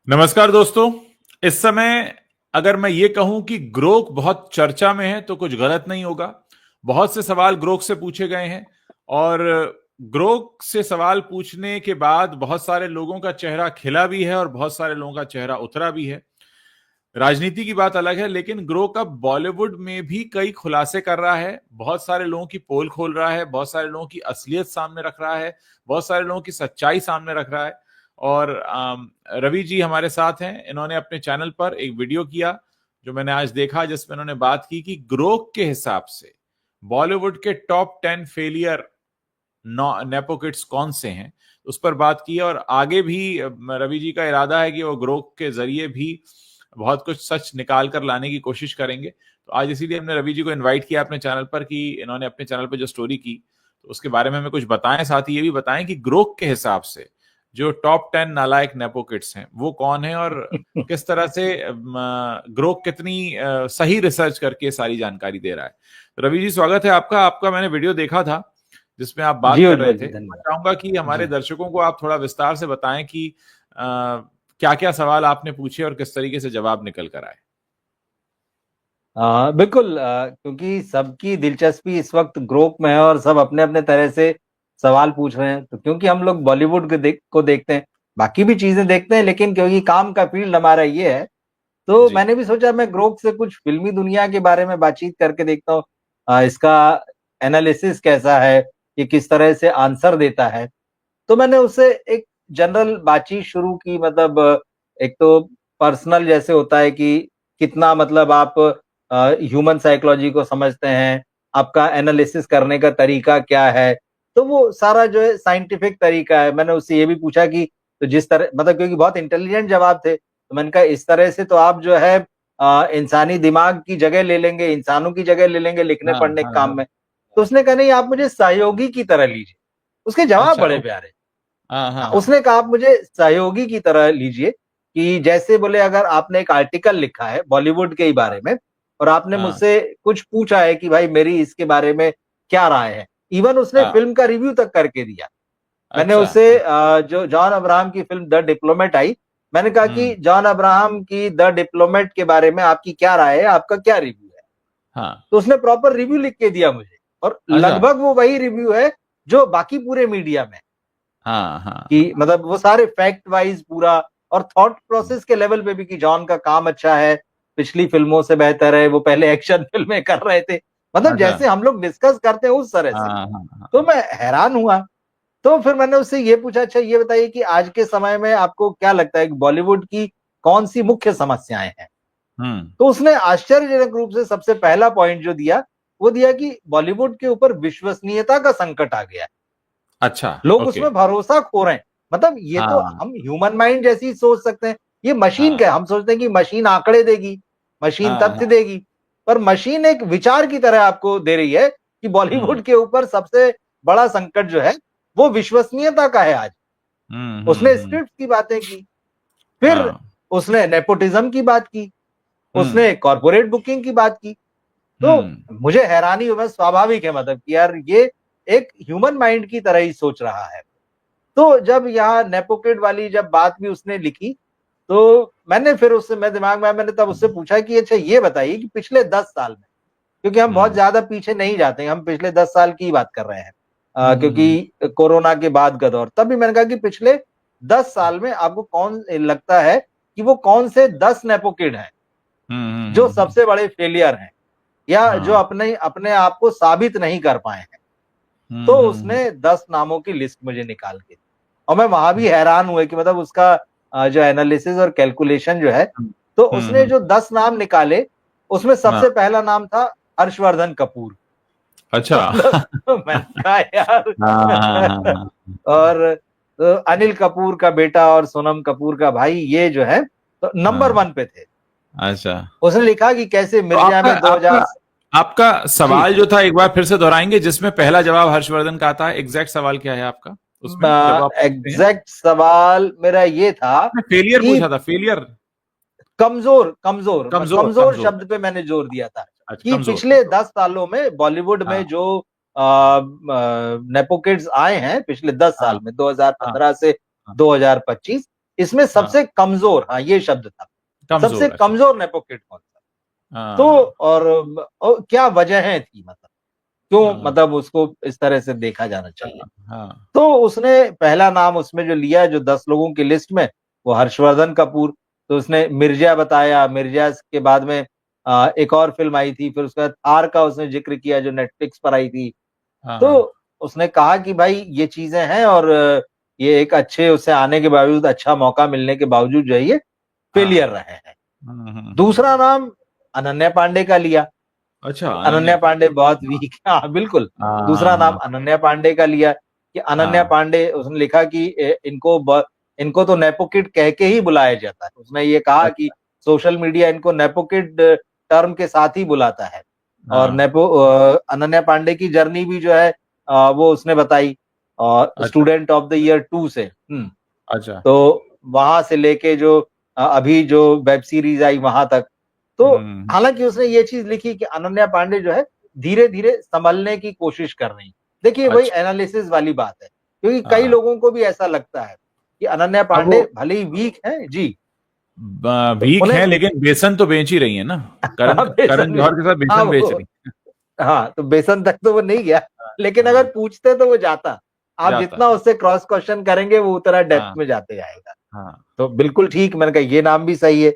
नमस्कार दोस्तों। इस समय अगर मैं ये कहूं कि ग्रोक बहुत चर्चा में है तो कुछ गलत नहीं होगा। बहुत से सवाल ग्रोक से पूछे गए हैं और ग्रोक से सवाल पूछने के बाद बहुत सारे लोगों का चेहरा खिला भी है और बहुत सारे लोगों का चेहरा उतरा भी है। राजनीति की बात अलग है, लेकिन ग्रोक अब बॉलीवुड में भी कई खुलासे कर रहा है, बहुत सारे लोगों की पोल खोल रहा है, बहुत सारे लोगों की असलियत सामने रख रहा है, बहुत सारे लोगों की सच्चाई सामने रख रहा है। और रवि जी हमारे साथ हैं। इन्होंने अपने चैनल पर एक वीडियो किया जो मैंने आज देखा, जिसमें इन्होंने बात की कि ग्रोक के हिसाब से बॉलीवुड के टॉप 10 फेलियर नेपो किड्स कौन से हैं, उस पर बात की। और आगे भी रवि जी का इरादा है कि वो ग्रोक के जरिए भी बहुत कुछ सच निकाल कर लाने की कोशिश करेंगे। तो आज इसीलिए हमने रवि जी को इनवाइट किया अपने चैनल पर कि इन्होंने अपने चैनल पर जो स्टोरी की तो उसके बारे में हमें कुछ बताएं, साथ ही ये भी बताएं कि ग्रोक के हिसाब से जो टॉप 10 नालायक नेपो किड्स हैं वो कौन है और किस तरह से ग्रोक कितनी सही रिसर्च करके सारी जानकारी दे रहा है। तो रवि जी, स्वागत है आपका। आपका मैंने वीडियो देखा था जिसमें आप बात जी कर रहे उज्जवल थे। जी, मैं धन्यवाद चाहूंगा कि हमारे जी। दर्शकों को आप थोड़ा विस्तार से बताएं कि क्या क्या सवाल आपने पूछे और किस तरीके से जवाब निकल कर आए। बिल्कुल, क्योंकि सबकी दिलचस्पी इस वक्त ग्रोक में है और सब अपने अपने तरह से सवाल पूछ रहे हैं। तो क्योंकि हम लोग बॉलीवुड को देखते हैं, बाकी भी चीजें देखते हैं, लेकिन क्योंकि काम का फील्ड हमारा ये है, तो जी। मैंने भी सोचा मैं ग्रोक से कुछ फिल्मी दुनिया के बारे में बातचीत करके देखता हूँ। इसका एनालिसिस कैसा है, ये किस तरह से आंसर देता है। तो मैंने उससे एक जनरल बातचीत शुरू की। मतलब एक तो पर्सनल जैसे होता है कि कितना मतलब आप ह्यूमन साइकोलॉजी को समझते हैं, आपका एनालिसिस करने का तरीका क्या है। तो वो सारा जो है साइंटिफिक तरीका है। मैंने उससे ये भी पूछा कि तो जिस तरह मतलब क्योंकि बहुत इंटेलिजेंट जवाब थे, तो मैंने कहा इस तरह से तो आप जो है इंसानी दिमाग की जगह ले लेंगे, इंसानों की जगह ले लेंगे लिखने हाँ पढ़ने के हाँ काम हाँ। में। तो उसने कहा नहीं, आप मुझे सहयोगी की तरह लीजिए। उसके जवाब अच्छा, बड़े ओके। प्यारे। हाँ हाँ हाँ, हाँ। उसने कहा आप मुझे सहयोगी की तरह लीजिए कि जैसे बोले अगर आपने एक आर्टिकल लिखा है बॉलीवुड के ही बारे में और आपने हाँ मुझसे कुछ पूछा है कि भाई मेरी इसके बारे में क्या राय है। इवन उसने हाँ। फिल्म का रिव्यू तक करके दिया। मैंने अच्छा। उससे जो जॉन अब्राहम की फिल्म द डिप्लोमेट आई, मैंने कहा कि हम्म। जॉन अब्राहम की द डिप्लोमेट के बारे में आपकी क्या राय है, आपका क्या रिव्यू है। हाँ। तो उसने प्रॉपर रिव्यू लिख के दिया मुझे, और अच्छा। लगभग वो वही रिव्यू है जो बाकी पूरे मीडिया में, हाँ हाँ कि हाँ। मतलब वो सारे फैक्ट वाइज पूरा, और थॉट प्रोसेस के लेवल पे भी कि जॉन का काम अच्छा है, पिछली फिल्मों से बेहतर है, वो पहले एक्शन फिल्में कर रहे थे, मतलब अच्छा। जैसे हम लोग डिस्कस करते हैं उस तरह हाँ से। हाँ तो हाँ। मैं हैरान हुआ। तो फिर मैंने उससे ये पूछा, अच्छा ये बताइए कि आज के समय में आपको क्या लगता है कि बॉलीवुड की कौन सी मुख्य समस्याएं हैं। हम्म। तो उसने आश्चर्यजनक रूप से सबसे पहला पॉइंट जो दिया, वो दिया कि बॉलीवुड के ऊपर विश्वसनीयता का संकट आ गया है। अच्छा। लोग ओके। उसमें भरोसा खो रहे हैं। मतलब ये तो हाँ हम ह्यूमन माइंड जैसी सोच सकते हैं, ये मशीन हाँ क्या है, हम सोचते हैं कि मशीन आंकड़े देगी, मशीन हाँ तथ्य हाँ। देगी, पर मशीन एक विचार की तरह आपको दे रही है कि हम्म बॉलीवुड के ऊपर सबसे बड़ा संकट जो है वो विश्वसनीयता का है आज। उसने हम्म। स्क्रिप्ट की बातें की, फिर हाँ। उसने नेपोटिज्म की बात की, हम्म उसने कॉर्पोरेट बुकिंग की बात की। तो हम्म। मुझे हैरानी हुई, स्वाभाविक है मतलब कि यार ये एक ह्यूमन माइंड की तरह ही सोच रहा है। तो जब यहाँ नेपोकिड वाली जब बात भी उसने लिखी, तो मैंने फिर उससे मैं दिमाग में आया, मैंने तब उससे पूछा कि अच्छा ये बताइए कि पिछले 10 साल में, क्योंकि हम बहुत हम्म ज्यादा पीछे नहीं जाते हैं, हम पिछले 10 साल की बात कर रहे हैं, हम्म। क्योंकि कोरोना के बाद का दौर। तब भी मैंने कहा कि पिछले 10 साल में आपको कौन लगता है कि वो कौन से 10 नेपोकिड हैं जो हम्म। सबसे बड़े फेलियर हैं, या जो हाँ। अपने अपने आप को साबित नहीं कर पाए हैं। तो उसने 10 नामों की लिस्ट मुझे निकाल के दी। और मैं वहां भी हैरान हुए कि मतलब उसका जो एनालिसिस और कैलकुलेशन जो है। तो उसने हम्म। जो 10 नाम निकाले, उसमें हाँ। सबसे पहला नाम था हर्षवर्धन कपूर। अच्छा। मतलब मैंने कहा हाँ हाँ यार हाँ और अनिल कपूर का बेटा और सोनम कपूर का भाई, ये जो है तो नंबर हाँ। 1 पे थे। अच्छा। उसने लिखा कि कैसे तो मिर्जा आपका में आपका 2000। आपका जी, सवाल जो था एक बार फिर से दोहराएंगे, जिसमें पहला जवाब हर्षवर्धन का आता है। एग्जैक्ट सवाल क्या है आपका उसमें जब आप पूछते हैं? एग्जैक्ट सवाल मेरा ये था आपने फेलियर कि पूछा था, फेलियर। कमजोर कमजोर कमजोर कमजोर कमजोर। शब्द पे मैंने जोर दिया था अच्छा, कि कमजोर पिछले कमजोर। 10 सालों में बॉलीवुड में हाँ जो नेपो किड्स आए हैं पिछले 10 हाँ साल में, हाँ 2015 से हाँ 2025, इसमें सबसे कमजोर, हाँ ये शब्द था, सबसे कमजोर। कमजोर नेपो किड कौन था? तो हाँ और क्या वजह थी, मतलब क्यों, हाँ मतलब उसको इस तरह से देखा जाना चाहिए? हाँ हाँ तो उसने पहला नाम उसमें जो लिया, जो 10 लोगों की लिस्ट में, वो हर्षवर्धन कपूर। तो उसने मिर्जा बताया, मिर्जा के बाद में एक और फिल्म आई थी, फिर उसके बाद आर का उसने जिक्र किया जो नेटफ्लिक्स पर आई थी। हाँ तो हाँ उसने कहा कि भाई ये चीजें हैं, और ये एक अच्छे उससे आने के बावजूद, अच्छा मौका मिलने के बावजूद जो है ये फेलियर हाँ। रहे हैं। हम्म। दूसरा नाम अनन्या पांडे का लिया। अच्छा, कि अनन्या अनन्या पांडे बहुत हाँ वीक है, हाँ बिल्कुल। दूसरा नाम हाँ अनन्या पांडे का लिया, कि अनन्या हाँ। पांडे, उसने लिखा कि इनको तो नेपो किड कह के ही बुलाया जाता है। उसने ये कहा कि अच्छा। सोशल मीडिया इनको नेपो किड टर्म के साथ ही बुलाता है। और हाँ। अनन्या पांडे की जर्नी भी जो है वो उसने बताई, और अच्छा स्टूडेंट ऑफ द ईयर 2 से। अच्छा। तो वहां से लेके जो अभी जो वेब सीरीज आई वहां तक। तो हम्म। हालांकि उसने ये चीज लिखी कि अनन्या पांडे जो है धीरे धीरे संभलने की कोशिश कर रही। देखिए वही अच्छा। एनालिसिस वाली बात है, क्योंकि कई हाँ, लोगों को भी ऐसा लगता है कि अनन्या अब वो पांडे भले ही वीक है जी, तो वीक उन्हें है लेकिन बेसन तो बेच ही रही है ना। करण बेसन करण भी, जौहर के साथ हाँ बेसन बेच वो, रही है। हाँ तो बेसन तक तो वो नहीं गया, लेकिन अगर हाँ, पूछते तो वो जाता। आप जाता जितना है। उससे क्रॉस क्वेश्चन करेंगे वो उतना डेप्थ हाँ में जाते जाएगा। हाँ। तो बिल्कुल ठीक, मैंने कहा ये नाम भी सही है।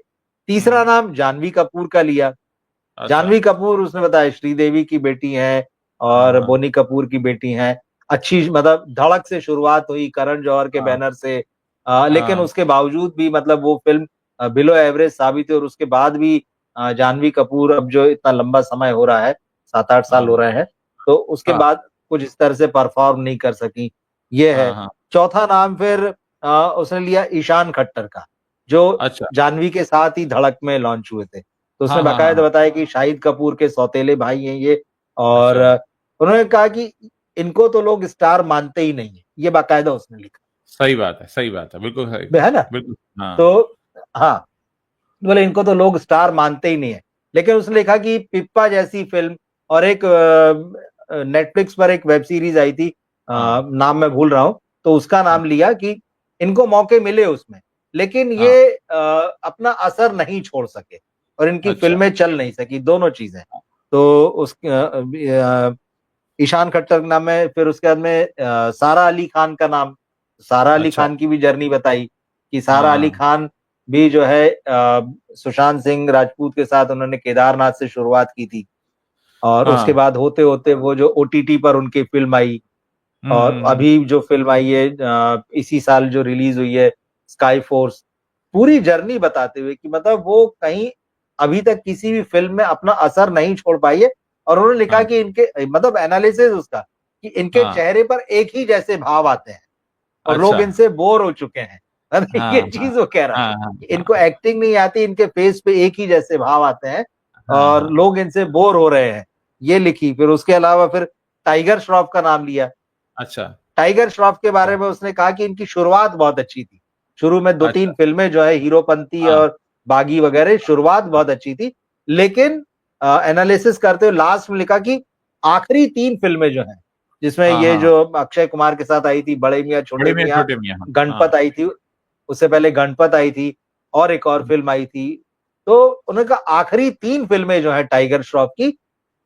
तीसरा हम्म। नाम जानवी कपूर का लिया। अच्छा। जानवी कपूर, उसने बताया श्रीदेवी की बेटी है हाँ और हाँ बोनी कपूर की बेटी है। अच्छी, मतलब धड़क से शुरुआत हुई करण जौहर के हाँ बैनर से, लेकिन हाँ उसके बावजूद भी मतलब वो फिल्म बिलो एवरेज साबित हुई, और उसके बाद भी जानवी कपूर, अब जो इतना लंबा समय हो रहा है, 7-8 साल हो हाँ रहे हैं, तो उसके हाँ बाद कुछ इस तरह से परफॉर्म नहीं कर सकी। ये है। हाँ हाँ। चौथा नाम फिर उसने लिया ईशान खट्टर का, जो अच्छा। जानवी के साथ ही धड़क में लॉन्च हुए थे। तो उसने हाँ हाँ हाँ बाकायदा हाँ। बताया कि शाहिद कपूर के सौतेले भाई हैं ये। और अच्छा, उन्होंने कहा कि इनको तो लोग स्टार मानते ही नहीं है, ये बाकायदा उसने लिखा सही बात है, सही बात है, बिल्कुल सही। है ना। बिल्कुल। हाँ। तो हाँ, बोले इनको तो लोग स्टार मानते ही नहीं है। लेकिन उसने लिखा कि पिप्पा जैसी फिल्म, और एक नेटफ्लिक्स पर एक वेब सीरीज आई थी, हाँ नाम मैं भूल रहा हूं, तो उसका हाँ नाम लिया कि इनको मौके मिले उसमें, लेकिन हाँ। ये अपना असर नहीं छोड़ सके, और इनकी अच्छा। फिल्में चल नहीं सकी, दोनों चीजें। तो उस ईशान खट्टर के नाम है। फिर उसके बाद में सारा अली खान का नाम, सारा अली अच्छा। खान की भी जर्नी बताई, कि सारा अली हाँ खान भी जो है सुशांत सिंह राजपूत के साथ उन्होंने केदारनाथ से शुरुआत की थी, और उसके हाँ। बाद होते होते वो जो ओटीटी पर उनकी फिल्म आई, और हम्म। अभी जो फिल्म आई है इसी साल जो रिलीज हुई है, स्काई फोर्स, पूरी जर्नी बताते हुए कि मतलब वो कहीं अभी तक किसी भी फिल्म में अपना असर नहीं छोड़ पाई है। और उन्होंने लिखा हाँ कि इनके, मतलब एनालिसिस उसका, कि इनके हाँ। चेहरे पर एक ही जैसे भाव आते हैं, और लोग अच्छा। इनसे बोर हो चुके हैं। ये हाँ हाँ चीज वो कह रहा है हाँ हाँ कि इनको हाँ एक्टिंग नहीं आती, इनके फेस पे एक ही जैसे भाव आते हैं, हाँ और हाँ। लोग इनसे बोर हो रहे हैं, ये लिखी। फिर उसके अलावा फिर टाइगर श्रॉफ का नाम लिया। अच्छा। टाइगर श्रॉफ के बारे में उसने कहा कि इनकी शुरुआत बहुत अच्छी थी। शुरू में 2-3 अच्छा। फिल्में जो है हीरोपंती हाँ और बागी वगैरह, शुरुआत बहुत अच्छी थी, लेकिन एनालिसिस करते हुए लास्ट में लिखा कि आखिरी 3 फिल्में जो हैं, जिसमें हाँ ये हाँ। जो अक्षय कुमार के साथ आई थी, बड़े मियां बड़े छोटे मियां मियां, छोटे मियां। हाँ गणपत हाँ। आई थी, उससे पहले गणपत आई थी, और एक और फिल्म आई थी। तो उन्होंने कहा आखिरी 3 फिल्में जो है टाइगर श्रॉफ की,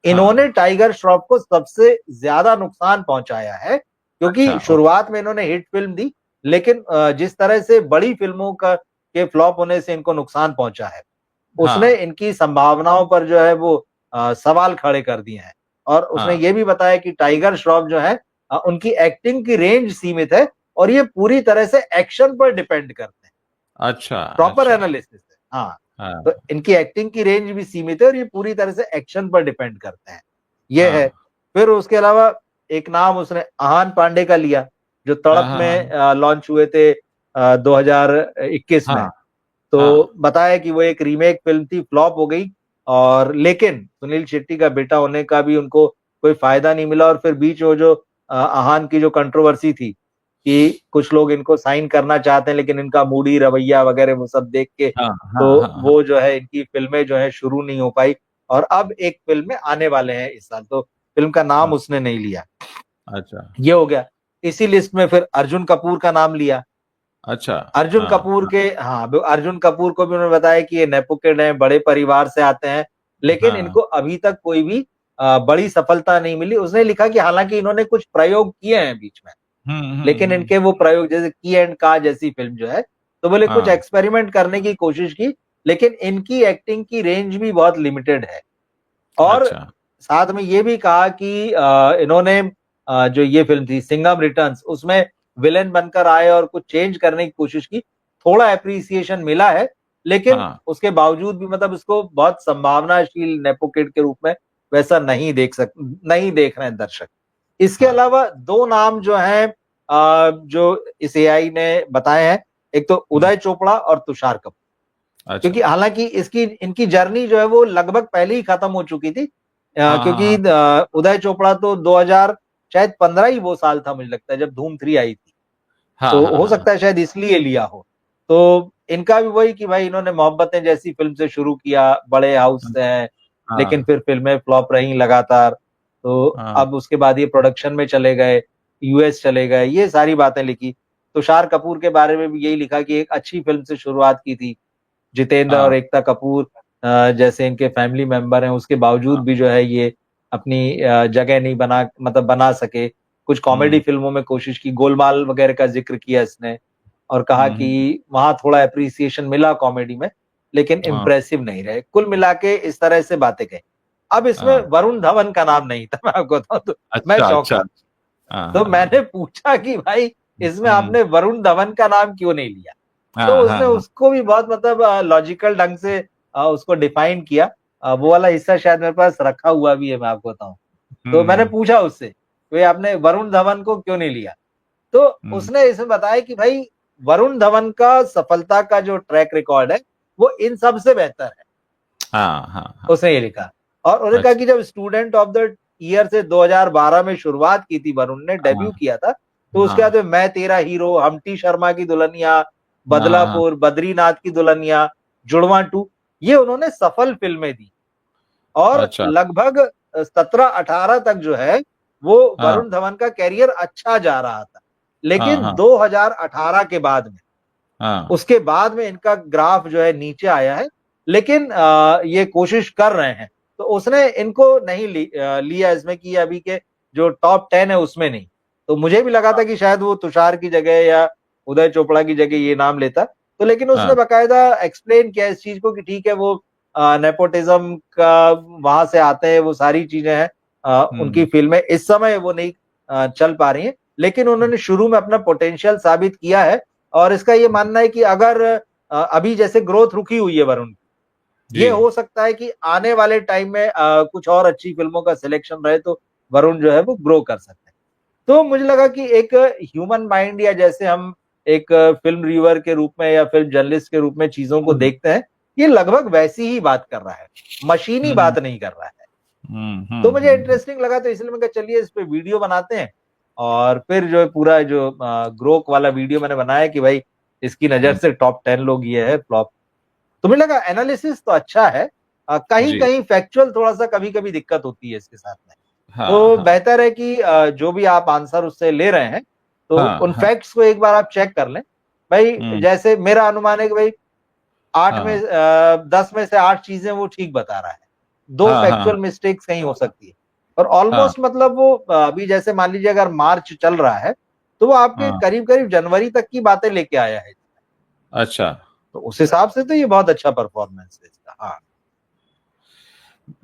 इन्होंने हाँ। टाइगर श्रॉफ को सबसे ज्यादा नुकसान पहुंचाया है, अच्छा। क्योंकि शुरुआत में इन्होंने हिट फिल्म दी, लेकिन जिस तरह से बड़ी फिल्मों का के फ्लॉप होने से इनको नुकसान पहुंचा है, उसने हाँ इनकी संभावनाओं पर जो है वो सवाल खड़े कर दिए हैं। और उसने हाँ। ये भी बताया कि टाइगर श्रॉफ जो है उनकी एक्टिंग की रेंज सीमित है, और ये पूरी तरह से एक्शन पर डिपेंड करते हैं। अच्छा प्रॉपर अच्छा। एनालिसिस है, हाँ। हाँ तो इनकी एक्टिंग की रेंज भी सीमित है, और ये पूरी तरह से एक्शन पर डिपेंड करते हैं, ये है। हाँ फिर उसके अलावा एक नाम उसने आहान पांडे का लिया, जो हाँ तड़प हाँ हाँ में लॉन्च हुए थे 2021 में। हाँ हाँ। तो बताया कि वो एक रीमेक फिल्म थी, फ्लॉप हो गई, और लेकिन सुनील शेट्टी का बेटा होने का भी उनको कोई फायदा नहीं मिला। और फिर बीच वो जो आहान की जो कंट्रोवर्सी थी, कि कुछ लोग इनको साइन करना चाहते हैं, लेकिन इनका मूडी रवैया वगैरह वो सब देख के, हाँ तो हाँ हाँ हाँ। वो जो है इनकी फिल्में जो है शुरू नहीं हो पाई। और अब एक फिल्म में आने वाले हैं इस साल, तो फिल्म का नाम हाँ। उसने नहीं लिया। अच्छा। ये हो गया। इसी लिस्ट में फिर अर्जुन कपूर का नाम लिया। अच्छा। अर्जुन हाँ कपूर के, हाँ, अर्जुन कपूर को भी उन्होंने बताया कि ये नेपो किड हैं, बड़े परिवार से आते हैं, लेकिन हाँ। इनको अभी तक कोई भी बड़ी सफलता नहीं मिली। उसने लिखा कि हालांकि इन्होंने कुछ प्रयोग किए हैं बीच में, लेकिन इनके वो प्रयोग, जैसे की एंड का जैसी फिल्म जो है, तो बोले कुछ हाँ। एक्सपेरिमेंट करने की कोशिश की, लेकिन इनकी एक्टिंग की रेंज भी बहुत लिमिटेड है। और अच्छा। साथ में ये भी कहा कि इन्होंने जो ये फिल्म थी सिंघम रिटर्न्स, उसमें विलेन बनकर आए और कुछ चेंज करने की कोशिश की, थोड़ा एप्रिसिएशन मिला है, लेकिन हाँ। उसके बावजूद भी मतलब इसको बहुत संभावनाशील नेपो किड के रूप में वैसा नहीं देख रहे हैं दर्शक। इसके हाँ। अलावा दो नाम जो हैं जो इस एआई ने बताए हैं, एक तो उदय चोपड़ा और तुषार कपूर। अच्छा। क्योंकि हालांकि इसकी इनकी जर्नी जो है वो लगभग पहले ही खत्म हो चुकी थी, हाँ हाँ क्योंकि हाँ। उदय चोपड़ा तो 2000 शायद 15 ही वो साल था, मुझे लगता है, जब धूम 3 आई थी। हाँ तो हाँ हो हाँ। सकता है शायद इसलिए लिया हो। तो इनका भी वही कि भाई इन्होंने मोहब्बतें जैसी फिल्म से शुरू किया, बड़े हाउस से हैं, लेकिन हाँ फिर फिल्में फ्लॉप रही लगातार। तो हाँ। अब उसके बाद ये प्रोडक्शन में चले गए, यूएस चले गए, ये सारी बातें लिखी। तुषार कपूर के बारे में भी यही लिखा कि एक अच्छी फिल्म से शुरुआत की थी, जितेंद्र और हाँ एकता कपूर जैसे इनके फैमिली मेंबर हैं, उसके बावजूद हाँ। भी जो है ये अपनी जगह नहीं बना सके। कुछ कॉमेडी हम्म फिल्मों में कोशिश की, गोलमाल वगैरह का जिक्र किया इसने, और कहा हम्म। कि वहां थोड़ा एप्रिसिएशन मिला कॉमेडी में, लेकिन हाँ इम्प्रेसिव नहीं रहे। कुल मिला के इस तरह से बातें कही। अब इसमें हाँ। वरुण धवन का नाम नहीं था, मैं आपको बताऊं तो मैं अच्छा चौंका। अच्छा। हाँ तो हाँ हाँ। मैंने पूछा कि भाई इसमें हम्म। आपने वरुण धवन का नाम क्यों नहीं लिया? तो हाँ हाँ उसने हाँ। उसको भी बहुत मतलब लॉजिकल ढंग से उसको डिफाइन किया। वो वाला हिस्सा शायद मेरे पास रखा हुआ भी है, मैं आपको बताऊं। तो मैंने हम्म पूछा उससे, भाई आपने वरुण धवन को क्यों नहीं लिया? तो हम्म। उसने इसमें बताया कि भाई वरुण धवन का सफलता का जो ट्रैक रिकॉर्ड है वो इन सब से बेहतर है। हाँ हाँ हाँ। उसने ये लिखा। और उन्होंने कहा अच्छा। कि जब स्टूडेंट ऑफ द ईयर से 2012 में शुरुआत की थी, वरुण ने हाँ डेब्यू किया था, तो उसके हाँ बाद में मैं तेरा हीरो, हमटी शर्मा की दुल्हनिया, हाँ हाँ। बदलापुर, बद्रीनाथ की दुल्हनिया, जुड़वा टू, ये उन्होंने सफल फिल्में दी। और अच्छा। लगभग 17-18 तक जो है वो हाँ वरुण धवन का कैरियर अच्छा जा रहा था। हाँ लेकिन हाँ 2018 के बाद में, हाँ। उसके बाद में इनका ग्राफ जो है नीचे आया है। लेकिन ये कोशिश कर रहे हैं। तो उसने इनको नहीं लिया इसमें कि अभी के जो टॉप 10 है उसमें नहीं। तो मुझे भी लगा था कि शायद वो तुषार की जगह या उदय चोपड़ा की जगह ये नाम लेता। तो लेकिन उसने हाँ। बकायदा एक्सप्लेन किया इस चीज को कि ठीक है, वो नेपोटिज्म का वहां से आते हैं, वो सारी चीजें हैं। उनकी हम्म फिल्में इस समय वो नहीं चल पा रही हैं, लेकिन उन्होंने शुरू में अपना पोटेंशियल साबित किया है। और इसका ये मानना है कि अगर अभी जैसे ग्रोथ रुकी हुई है वरुण की, जी। ये हो सकता है कि आने वाले टाइम में कुछ और अच्छी फिल्मों का सिलेक्शन रहे तो वरुण जो है वो ग्रो कर सकते हैं। तो मुझे लगा कि एक ह्यूमन माइंड, या जैसे हम एक फिल्म रिव्यूअर के रूप में या फिल्म जर्नलिस्ट के रूप में चीजों को हम्म देखते हैं, ये लगभग वैसी ही बात कर रहा है, मशीनी हम्म बात नहीं कर रहा है। हम्म तो हम्म मुझे हम्म इंटरेस्टिंग लगा, तो इसलिए मैं कहा चलिए इस पे वीडियो बनाते हैं। और फिर जो पूरा जो ग्रोक वाला वीडियो मैंने बनाया कि भाई इसकी नजर हम्म। से टॉप 10 लोग ये है फ्लॉप। तो मुझे लगा एनालिसिस तो अच्छा है, कहीं जी। कहीं फैक्चुअल थोड़ा सा कभी कभी दिक्कत होती है इसके साथ में। हाँ तो हाँ बेहतर है कि जो भी आप आंसर उससे ले रहे हैं, तो हाँ उन हाँ। फैक्ट्स को एक बार आप चेक कर लें। भाई हम्म। जैसे मेरा अनुमान है कि भाई आठ में हाँ 10 में से 8 चीजें वो ठीक बता रहा है, दो हाँ हाँ फैक्चुअल मिस्टेक्स कहीं हो सकती है। और हाँ ऑलमोस्ट मतलब वो अभी जैसे मान लीजिए अगर मार्च चल रहा है, तो वो आपके हाँ। करीब करीब जनवरी तक की बातें लेके आया है। अच्छा। तो उस हिसाब से तो ये बहुत अच्छा परफॉर्मेंस है इसका। हाँ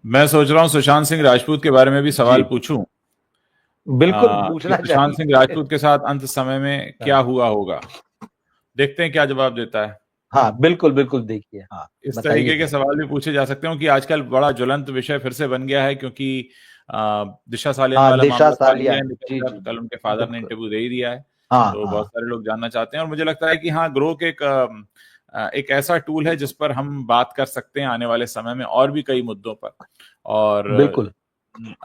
मैं सोच रहा हूँ सुशांत सिंह राजपूत के बारे में भी सवाल जी, पूछूं बिल्कुल कि पूछना सुशांत सिंह चाहिए। राजपूत के साथ अंत समय में क्या हाँ हुआ होगा। देखते हैं क्या जवाब देता है। हाँ, बिल्कुल बिल्कुल, देखिए, हाँ इस बताइए तरीके के क्या। सवाल भी पूछे जा सकते हो कि आजकल बड़ा ज्वलंत विषय फिर से बन गया है, क्योंकि दिशा सालियान हाँ, वाला दिशा मामला खाली है सालियान, निकल जी जी कर, कल जी, उनके फादर ने बिल्कुल। इंटरव्यू दे ही दिया है। हाँ तो बहुत हाँ, सारे लोग जानना चाहते हैं, और मुझे लगता है कि हाँ, ग्रोक एक ऐसा टूल है जिस पर हम बात कर सकते हैं आने वाले समय में और भी कई मुद्दों पर। और बिल्कुल।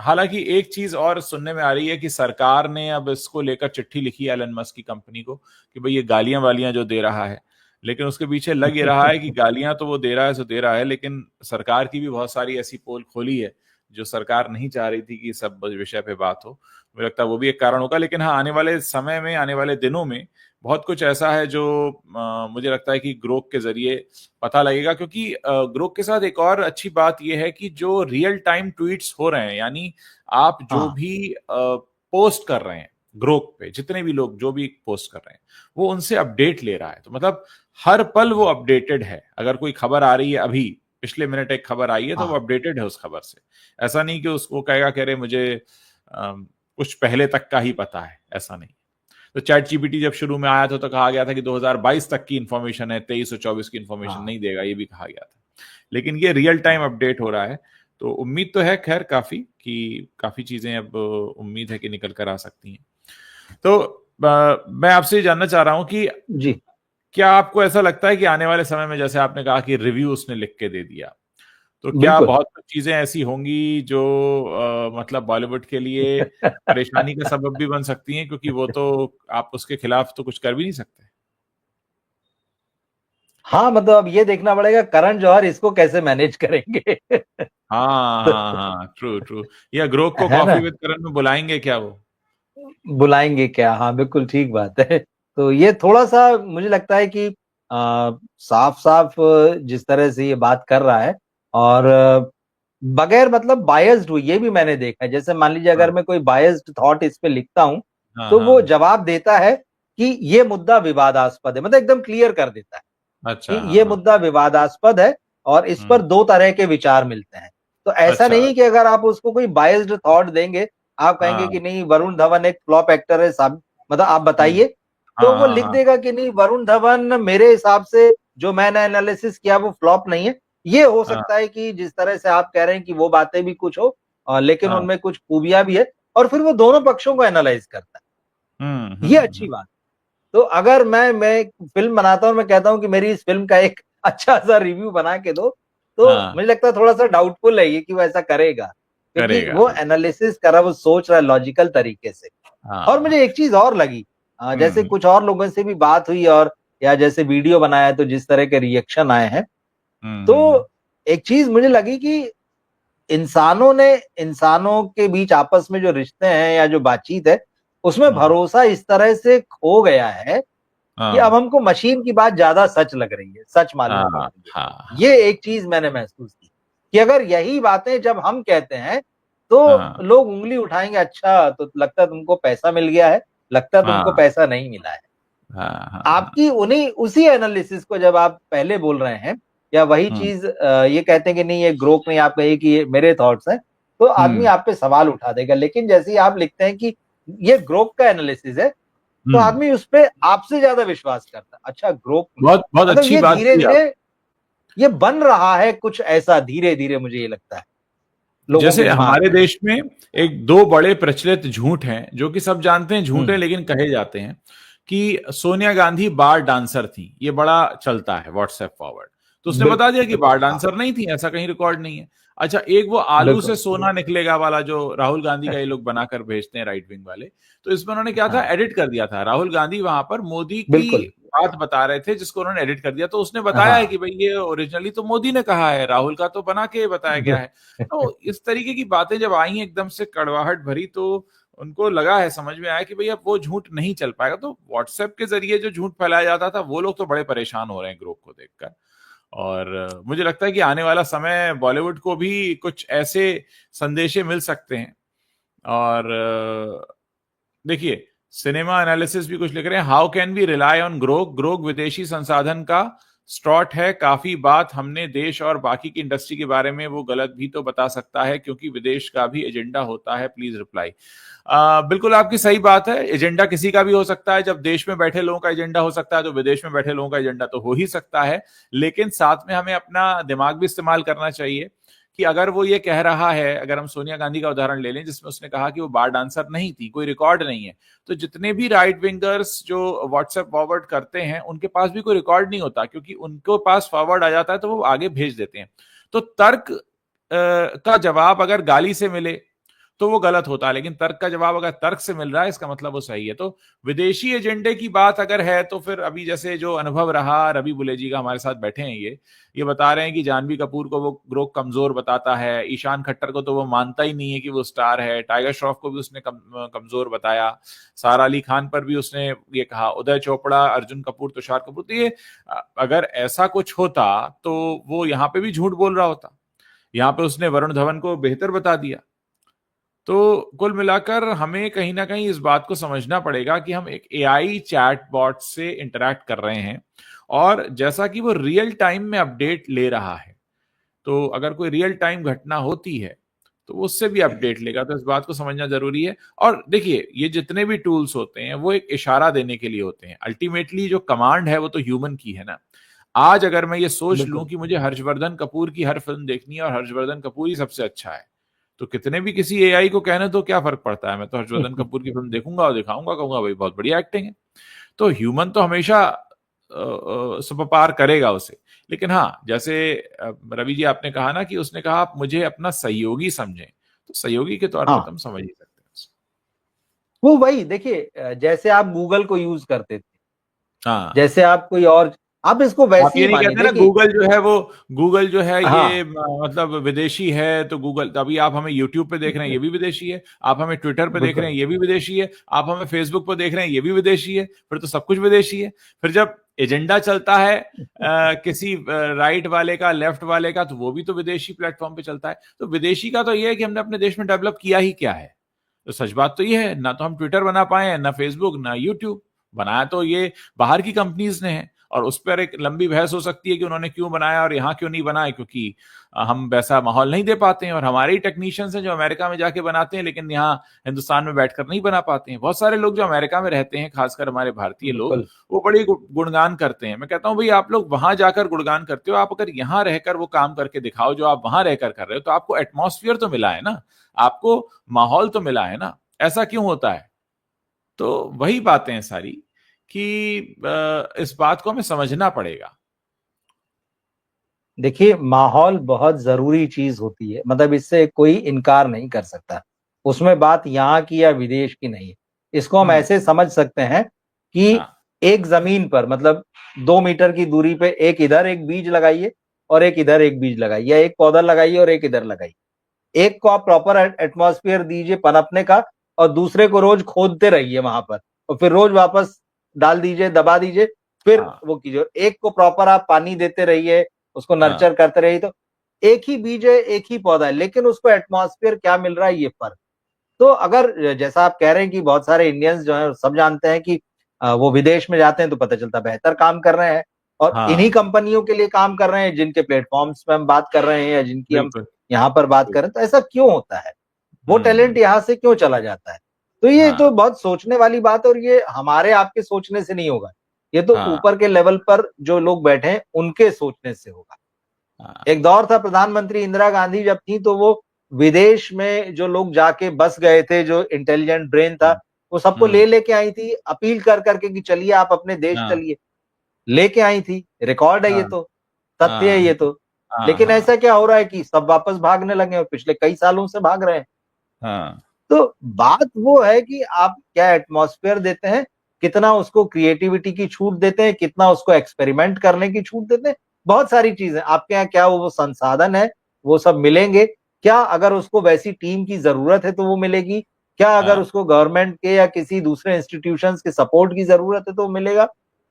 हालांकि एक चीज और सुनने में आ रही है कि सरकार ने अब इसको लेकर चिट्ठी लिखी है एलन मस्क की कंपनी को कि भाई ये गालियां वालियां जो दे रहा है, लेकिन उसके पीछे लग ये रहा है कि गालियां तो वो दे रहा है सो दे रहा है, लेकिन सरकार की भी बहुत सारी ऐसी पोल खोली है जो सरकार नहीं चाह रही थी कि सब विषय पे बात हो। मुझे लगता है वो भी एक कारण होगा। लेकिन हाँ, आने वाले समय में, आने वाले दिनों में बहुत कुछ ऐसा है जो मुझे लगता है कि ग्रोक के जरिए पता लगेगा, क्योंकि ग्रोक के साथ एक और अच्छी बात यह है कि जो रियल टाइम ट्वीट्स हो रहे हैं, यानी आप जो हाँ भी पोस्ट कर रहे हैं ग्रोक पे, जितने भी लोग जो भी पोस्ट कर रहे हैं वो उनसे अपडेट ले रहा है। तो मतलब हर पल वो अपडेटेड है। अगर कोई खबर आ रही है, अभी पिछले मिनट एक खबर आई है, तो वो हाँ अपडेटेड है उस खबर से। ऐसा नहीं कि उसको कहेगा कह रहे मुझे कुछ पहले तक का ही पता है, ऐसा नहीं। तो चैट जीपीटी जब शुरू में आया था तो कहा गया था कि 2022 तक की इंफॉर्मेशन है, 23 और 24 की इंफॉर्मेशन हाँ नहीं देगा, ये भी कहा गया था। लेकिन ये रियल टाइम अपडेट हो रहा है, तो उम्मीद तो है खैर काफी कि काफी चीजें अब उम्मीद है कि निकल कर आ सकती हैं। तो मैं आपसे जानना चाह रहा हूं कि जी क्या आपको ऐसा लगता है कि आने वाले समय में, जैसे आपने कहा कि रिव्यू उसने लिख के दे दिया, तो क्या बिल्कुल। बहुत कुछ चीजें ऐसी होंगी जो मतलब बॉलीवुड के लिए परेशानी का सबब भी बन सकती हैं, क्योंकि वो तो आप उसके खिलाफ तो कुछ कर भी नहीं सकते। हाँ, मतलब अब ये देखना पड़ेगा करण जौहर इसको कैसे मैनेज करेंगे। हाँ हाँ तो हाँ, ट्रू ट्रू। या ग्रोक को है ना, कॉफी विद करण में बुलाएंगे क्या वो? बुलाएंगे क्या? हाँ बिल्कुल ठीक बात है। तो ये थोड़ा सा मुझे लगता है कि साफ साफ जिस तरह से ये बात कर रहा है, और बगैर मतलब बायस्ड हुई, ये भी मैंने देखा है। जैसे मान लीजिए अगर हाँ मैं कोई बायस्ड थॉट इस पे लिखता हूं, हाँ तो हाँ वो हाँ। जवाब देता है कि ये मुद्दा विवादास्पद है, मतलब एकदम क्लियर कर देता है अच्छा, कि हाँ ये हाँ। मुद्दा विवादास्पद है और इस पर हम्म। दो तरह के विचार मिलते हैं। तो ऐसा अच्छा। नहीं कि अगर आप उसको कोई बायस्ड थॉट देंगे, आप कहेंगे हाँ। कि नहीं वरुण धवन एक फ्लॉप एक्टर है, साहब मतलब आप हम्म। बताइए, तो हाँ वो हाँ लिख हाँ देगा कि नहीं वरुण धवन मेरे हिसाब से जो मैंने एनालिसिस किया वो फ्लॉप नहीं है। ये हो हाँ सकता है कि जिस तरह से आप कह रहे हैं कि वो बातें भी कुछ हो, लेकिन हाँ। उनमें कुछ खूबियां भी है, और फिर वो दोनों पक्षों को एनालाइज करता है। ये अच्छी हम्म। बात। तो अगर मैं फिल्म बनाता हूँ और मैं कहता हूँ कि मेरी इस फिल्म का एक अच्छा सा रिव्यू बना के दो, तो हाँ, मुझे लगता है थोड़ा सा डाउटफुल है ये कि वो ऐसा करेगा, क्योंकि करेगा वो बिल्कुल। एनालिसिस कर रहा है, वो सोच रहा है लॉजिकल तरीके से। और हाँ। मुझे एक चीज और लगी, जैसे हम्म कुछ और लोगों से भी बात हुई, और या जैसे वीडियो बनाया तो जिस तरह के रिएक्शन आए हैं, हम्म। तो एक चीज मुझे लगी कि इंसानों ने इंसानों के बीच आपस में जो रिश्ते हैं या जो बातचीत है, उसमें हम्म। भरोसा इस तरह से खो गया है कि अब हाँ हमको मशीन की बात ज्यादा सच लग रही है, सच मालूम हाँ पड़ हाँ रही है। हाँ ये एक चीज मैंने महसूस की कि अगर यही बातें जब हम कहते हैं, तो हाँ लोग उंगली उठाएंगे, अच्छा तो लगता है तुमको पैसा मिल गया है, लगता है तुमको हाँ पैसा नहीं मिला है। हाँ हाँ हाँ। आपकी उन्हीं उसी एनालिसिस को जब आप पहले बोल रहे हैं, या वही हम्म चीज ये कहते हैं कि नहीं ये ग्रोक नहीं, आप कहिए कि ये मेरे थॉट्स हैं, तो आदमी हम्म आप पे सवाल उठा देगा। लेकिन जैसे ही आप लिखते हैं कि ये ग्रोक का एनालिसिस है, तो हम्म। आदमी उस पे आपसे ज्यादा विश्वास करता है। अच्छा ग्रोप में बहुत बहुत मतलब अच्छी ये बात धीरे की आप। धीरे ये बन रहा है कुछ ऐसा, धीरे धीरे मुझे ये लगता है लोगों के जैसे दिमाग हमारे में। देश में एक दो बड़े प्रचलित झूठ हैं जो कि सब जानते हैं झूठ है, हम्म। लेकिन कहे जाते हैं कि सोनिया गांधी बार डांसर थी। ये बड़ा चलता है व्हाट्सएप फॉरवर्ड। तो उसने बता बिल्कुल दिया कि बार बिल्कुल। हाँ डांसर नहीं थी, ऐसा कहीं रिकॉर्ड नहीं है। अच्छा, एक वो आलू से बिल्कुल। सोना निकलेगा वाला जो राहुल गांधी का ये लोग बनाकर भेजते हैं, राइट विंग वाले। तो इसमें उन्होंने क्या था, हाँ एडिट कर दिया था। राहुल गांधी वहां पर मोदी की बिल्कुल। बात बता रहे थे, जिसको उन्होंने एडिट कर दिया। तो उसने बताया है कि हाँ भाई ये ओरिजिनली तो मोदी ने कहा है, राहुल का तो बना के बताया गया है। तो इस तरीके की बातें जब आई एकदम से कड़वाहट भरी, तो उनको लगा है, समझ में आया कि भाई अब वो झूठ नहीं चल पाएगा। तो व्हाट्सएप के जरिए जो झूठ फैलाया जाता था, वो लोग तो बड़े परेशान हो रहे हैं ग्रुप को देखकर। और मुझे लगता है कि आने वाला समय बॉलीवुड को भी कुछ ऐसे संदेशे मिल सकते हैं। और देखिए, सिनेमा एनालिसिस भी कुछ लिख रहे हैं, how can we rely on Grok, Grok विदेशी संसाधन का स्ट्रॉट है, काफी बात हमने देश और बाकी की इंडस्ट्री के बारे में, वो गलत भी तो बता सकता है क्योंकि विदेश का भी एजेंडा होता है, प्लीज रिप्लाई। बिल्कुल आपकी सही बात है, एजेंडा किसी का भी हो सकता है। जब देश में बैठे लोगों का एजेंडा हो सकता है, तो विदेश में बैठे लोगों का एजेंडा तो हो ही सकता है। लेकिन साथ में हमें अपना दिमाग भी इस्तेमाल करना चाहिए कि अगर वो ये कह रहा है, अगर हम सोनिया गांधी का उदाहरण ले लें जिसमें उसने कहा कि वो बार डांसर नहीं थी, कोई रिकॉर्ड नहीं है, तो जितने भी राइट विंगर्स जो व्हाट्सएप फॉरवर्ड करते हैं उनके पास भी कोई रिकॉर्ड नहीं होता, क्योंकि उनके पास फॉरवर्ड आ जाता है तो वो आगे भेज देते हैं। तो तर्क का जवाब अगर गाली से मिले, तो वो गलत होता है। लेकिन तर्क का जवाब अगर तर्क से मिल रहा है, इसका मतलब वो सही है। तो विदेशी एजेंडे की बात अगर है तो फिर अभी जैसे जो अनुभव रहा, रवि बुले जी का हमारे साथ बैठे हैं, ये बता रहे हैं कि जानवी कपूर को वो ग्रोक कमजोर बताता है, ईशान खट्टर को तो वो मानता ही नहीं है कि वो स्टार है, टाइगर श्रॉफ को भी उसने कमजोर बताया, सारा अली खान पर भी उसने ये कहा, उदय चोपड़ा, अर्जुन कपूर, तुषार कपूर। तो ये अगर ऐसा कुछ होता तो वो यहाँ पे भी झूठ बोल रहा होता। यहाँ पे उसने वरुण धवन को बेहतर बता दिया। तो कुल मिलाकर हमें कहीं ना कहीं इस बात को समझना पड़ेगा कि हम एक एआई चैटबॉट से इंटरेक्ट कर रहे हैं, और जैसा कि वो रियल टाइम में अपडेट ले रहा है, तो अगर कोई रियल टाइम घटना होती है तो वो उससे भी अपडेट लेगा। तो इस बात को समझना जरूरी है। और देखिए, ये जितने भी टूल्स होते हैं वो एक इशारा देने के लिए होते हैं, अल्टीमेटली जो कमांड है वो तो ह्यूमन की है ना। आज अगर मैं ये सोच लूं बिल्कुल। कि मुझे हर्षवर्धन कपूर की हर फिल्म देखनी है और हर्षवर्धन कपूर ही सबसे अच्छा है, तो कितने भी किसी एआई को कहने तो क्या फर्क पड़ता है, मैं तो हर्षवर्धन कपूर की फिल्म देखूंगा और दिखाऊंगा, कहूंगा भाई बहुत बढ़िया एक्टिंग है। तो ह्यूमन तो हमेशा सुपरपावर करेगा उसे। लेकिन हाँ, जैसे रवि जी आपने कहा ना कि उसने कहा आप मुझे अपना सहयोगी समझें, तो सहयोगी के तौर पर हाँ, तुम समझ ही सकते हैं उसे। वो वही देखिए, जैसे आप गूगल को यूज करते थे, हाँ, जैसे आप कोई और, आप इसको आप वैसे ये ही नहीं मानिए। कहते ना देखिए, गूगल जो है वो, गूगल जो है ये हाँ, मतलब विदेशी है, तो गूगल, तो अभी आप हमें यूट्यूब पे देख रहे हैं ये भी विदेशी है, आप हमें ट्विटर पे देख रहे बिल्कुल। हैं ये भी विदेशी है, आप हमें फेसबुक पे देख रहे हैं ये भी विदेशी है, फिर तो सब कुछ विदेशी है। फिर जब एजेंडा चलता है किसी राइट वाले का, लेफ्ट वाले का, तो वो भी तो विदेशी प्लेटफॉर्म पे चलता है। तो विदेशी का तो ये है कि हमने अपने देश में डेवलप किया ही क्या है। तो सच बात तो ये है, ना तो हम ट्विटर बना पाए हैं, ना फेसबुक, ना यूट्यूब। बनाया तो ये बाहर की कंपनीज ने है, और उस पर एक लंबी बहस हो सकती है कि उन्होंने क्यों बनाया और यहाँ क्यों नहीं बनाया, क्योंकि हम वैसा माहौल नहीं दे पाते हैं, और हमारे ही टेक्नीशियंस हैं जो अमेरिका में जाके बनाते हैं, लेकिन यहाँ हिंदुस्तान में बैठकर नहीं बना पाते हैं। बहुत सारे लोग जो अमेरिका में रहते हैं, खासकर हमारे भारतीय लोग, बिल्कुल। वो बड़ी गुणगान करते हैं। मैं कहता हूँ भाई, आप लोग वहां जाकर गुणगान करते हो, आप अगर यहाँ रहकर वो काम करके दिखाओ जो आप वहां रहकर कर रहे हो, तो आपको एटमॉस्फेयर तो मिला है ना, आपको माहौल तो मिला है ना। ऐसा क्यों होता है? तो वही बातें हैं सारी कि इस बात को हमें समझना पड़ेगा। देखिए, माहौल बहुत जरूरी चीज होती है, मतलब इससे कोई इनकार नहीं कर सकता। उसमें बात यहाँ की या विदेश की नहीं है। इसको हम हम्म। ऐसे समझ सकते हैं कि हाँ। एक जमीन पर, मतलब 2 मीटर की दूरी पे एक इधर एक बीज लगाइए और एक इधर एक बीज लगाइए, या एक पौधा लगाइए और एक इधर लगाइए। एक को आप प्रॉपर एटमॉस्फेयर दीजिए पनपने का, और दूसरे को रोज खोदते रहिए वहां पर, और फिर रोज वापस डाल दीजिए, दबा दीजिए, फिर हाँ। वो कीजिए। एक को प्रॉपर आप पानी देते रहिए, उसको हाँ। नर्चर करते रहिए। तो एक ही बीज है, एक ही पौधा है, लेकिन उसको एटमॉस्फेयर क्या मिल रहा है, ये फर्क। तो अगर जैसा आप कह रहे हैं कि बहुत सारे इंडियंस जो है सब जानते हैं कि वो विदेश में जाते हैं तो पता चलता बेहतर काम कर रहे हैं, और इन्हीं हाँ। कंपनियों के लिए काम कर रहे हैं जिनके प्लेटफॉर्म्स पे हम बात कर रहे हैं या जिनकी हम बिल्कुल। यहाँ पर बात करें। तो ऐसा क्यों होता है? वो हम्म। टैलेंट यहाँ से क्यों चला जाता है? तो ये तो हाँ। बहुत सोचने वाली बात है, और ये हमारे आपके सोचने से नहीं होगा। ये तो हाँ। ऊपर के लेवल पर जो लोग बैठे हैं उनके सोचने से होगा। हाँ। एक दौर था, प्रधानमंत्री इंदिरा गांधी जब थी तो वो विदेश में जो लोग जाके बस गए थे, जो इंटेलिजेंट ब्रेन था, हम्म। वो सबको हम्म। लेके आई थी, अपील कर करके कि चलिए आप अपने देश हाँ। चलिए। लेके आई थी, रिकॉर्ड है ये हाँ। तो, तथ्य है हाँ। ये तो। हाँ। लेकिन हाँ। ऐसा क्या हो रहा है कि सब वापस भागने लगे, और पिछले कई सालों से भाग रहे हैं। हाँ। तो बात वो है कि आप क्या एटमॉस्फेयर देते हैं, कितना उसको क्रिएटिविटी की छूट देते हैं, कितना उसको एक्सपेरिमेंट करने की छूट देते हैं। बहुत सारी चीजें आपके यहाँ, क्या वो संसाधन है, वो सब मिलेंगे क्या? अगर उसको वैसी टीम की जरूरत है तो वो मिलेगी क्या? अगर हाँ। उसको गवर्नमेंट के या किसी दूसरे इंस्टीट्यूशंस के सपोर्ट की जरूरत है तो वो मिलेगा।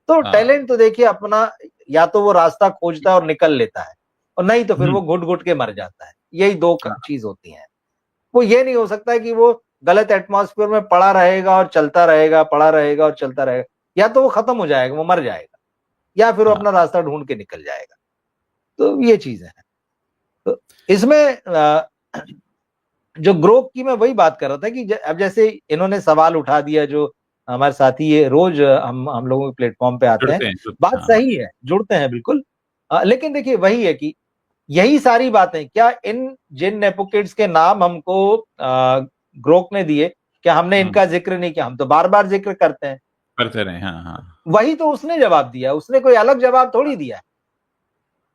तो हाँ। टैलेंट तो देखिए अपना, या तो वो रास्ता खोजता है और निकल लेता है, और नहीं तो फिर हम्म। वो घुट घुट के मर जाता है। यही दो हाँ। चीज होती है। वो ये नहीं हो सकता है कि वो गलत एटमॉस्फेयर में पड़ा रहेगा और चलता रहेगा, पड़ा रहेगा और चलता रहेगा। या तो वो खत्म हो जाएगा, वो मर जाएगा, या फिर वो हाँ। अपना रास्ता ढूंढ के निकल जाएगा। तो ये चीजें हैं। तो इसमें जो ग्रोथ की मैं वही बात कर रहा था कि अब जैसे इन्होंने सवाल उठा दिया, जो हमारे साथी ये रोज हम लोगों के प्लेटफॉर्म पे आते हैं। जुड़ते हैं, जुड़ते बात हैं, हाँ। सही है, जुड़ते हैं बिल्कुल। लेकिन देखिए वही है कि यही सारी बातें क्या इन जिन नेपो किड्स के नाम हमको ग्रोक ने दिए, क्या हमने हम्म। इनका जिक्र नहीं किया? हम तो बार बार जिक्र करते हैं। करते रहे, हाँ, हाँ। वही तो उसने जवाब दिया, उसने कोई अलग जवाब थोड़ी दिया है।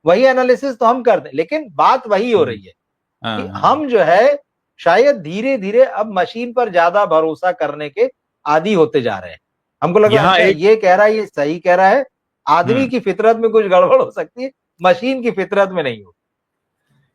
वही एनालिसिस तो हम करते हैं, लेकिन बात वही हो हम्म। रही है हाँ। कि हाँ। हम जो है शायद धीरे धीरे अब मशीन पर ज्यादा भरोसा करने के आदी होते जा रहे हैं। हमको लगा यहाँ अच्छा एक ये कह रहा है, ये सही कह रहा है, आदमी की फितरत में कुछ गड़बड़ हो सकती है, मशीन की फितरत में नहीं हो।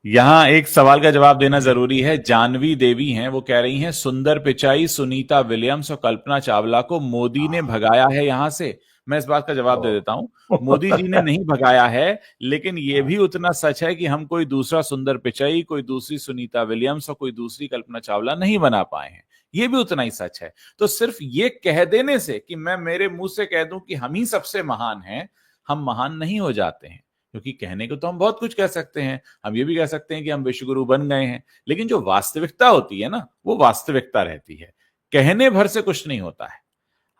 यहाँ एक सवाल का जवाब देना जरूरी है। जानवी देवी हैं, वो कह रही हैं सुंदर पिचाई, सुनीता विलियम्स और कल्पना चावला को मोदी ने भगाया है यहां से। मैं इस बात का जवाब दे देता हूं, मोदी जी ने नहीं भगाया है, लेकिन ये भी उतना सच है कि हम कोई दूसरा सुंदर पिचाई, कोई दूसरी सुनीता विलियम्स और कोई दूसरी कल्पना चावला नहीं बना पाए हैं। ये भी उतना ही सच है। तो सिर्फ ये कह देने से कि मैं मेरे मुंह से कह दूं कि हम ही सबसे महान हैं, हम महान नहीं हो जाते हैं। क्योंकि कहने को तो हम बहुत कुछ कह सकते हैं, हम ये भी कह सकते हैं कि हम विश्वगुरु बन गए हैं, लेकिन जो वास्तविकता होती है ना, वो वास्तविकता रहती है। कहने भर से कुछ नहीं होता है।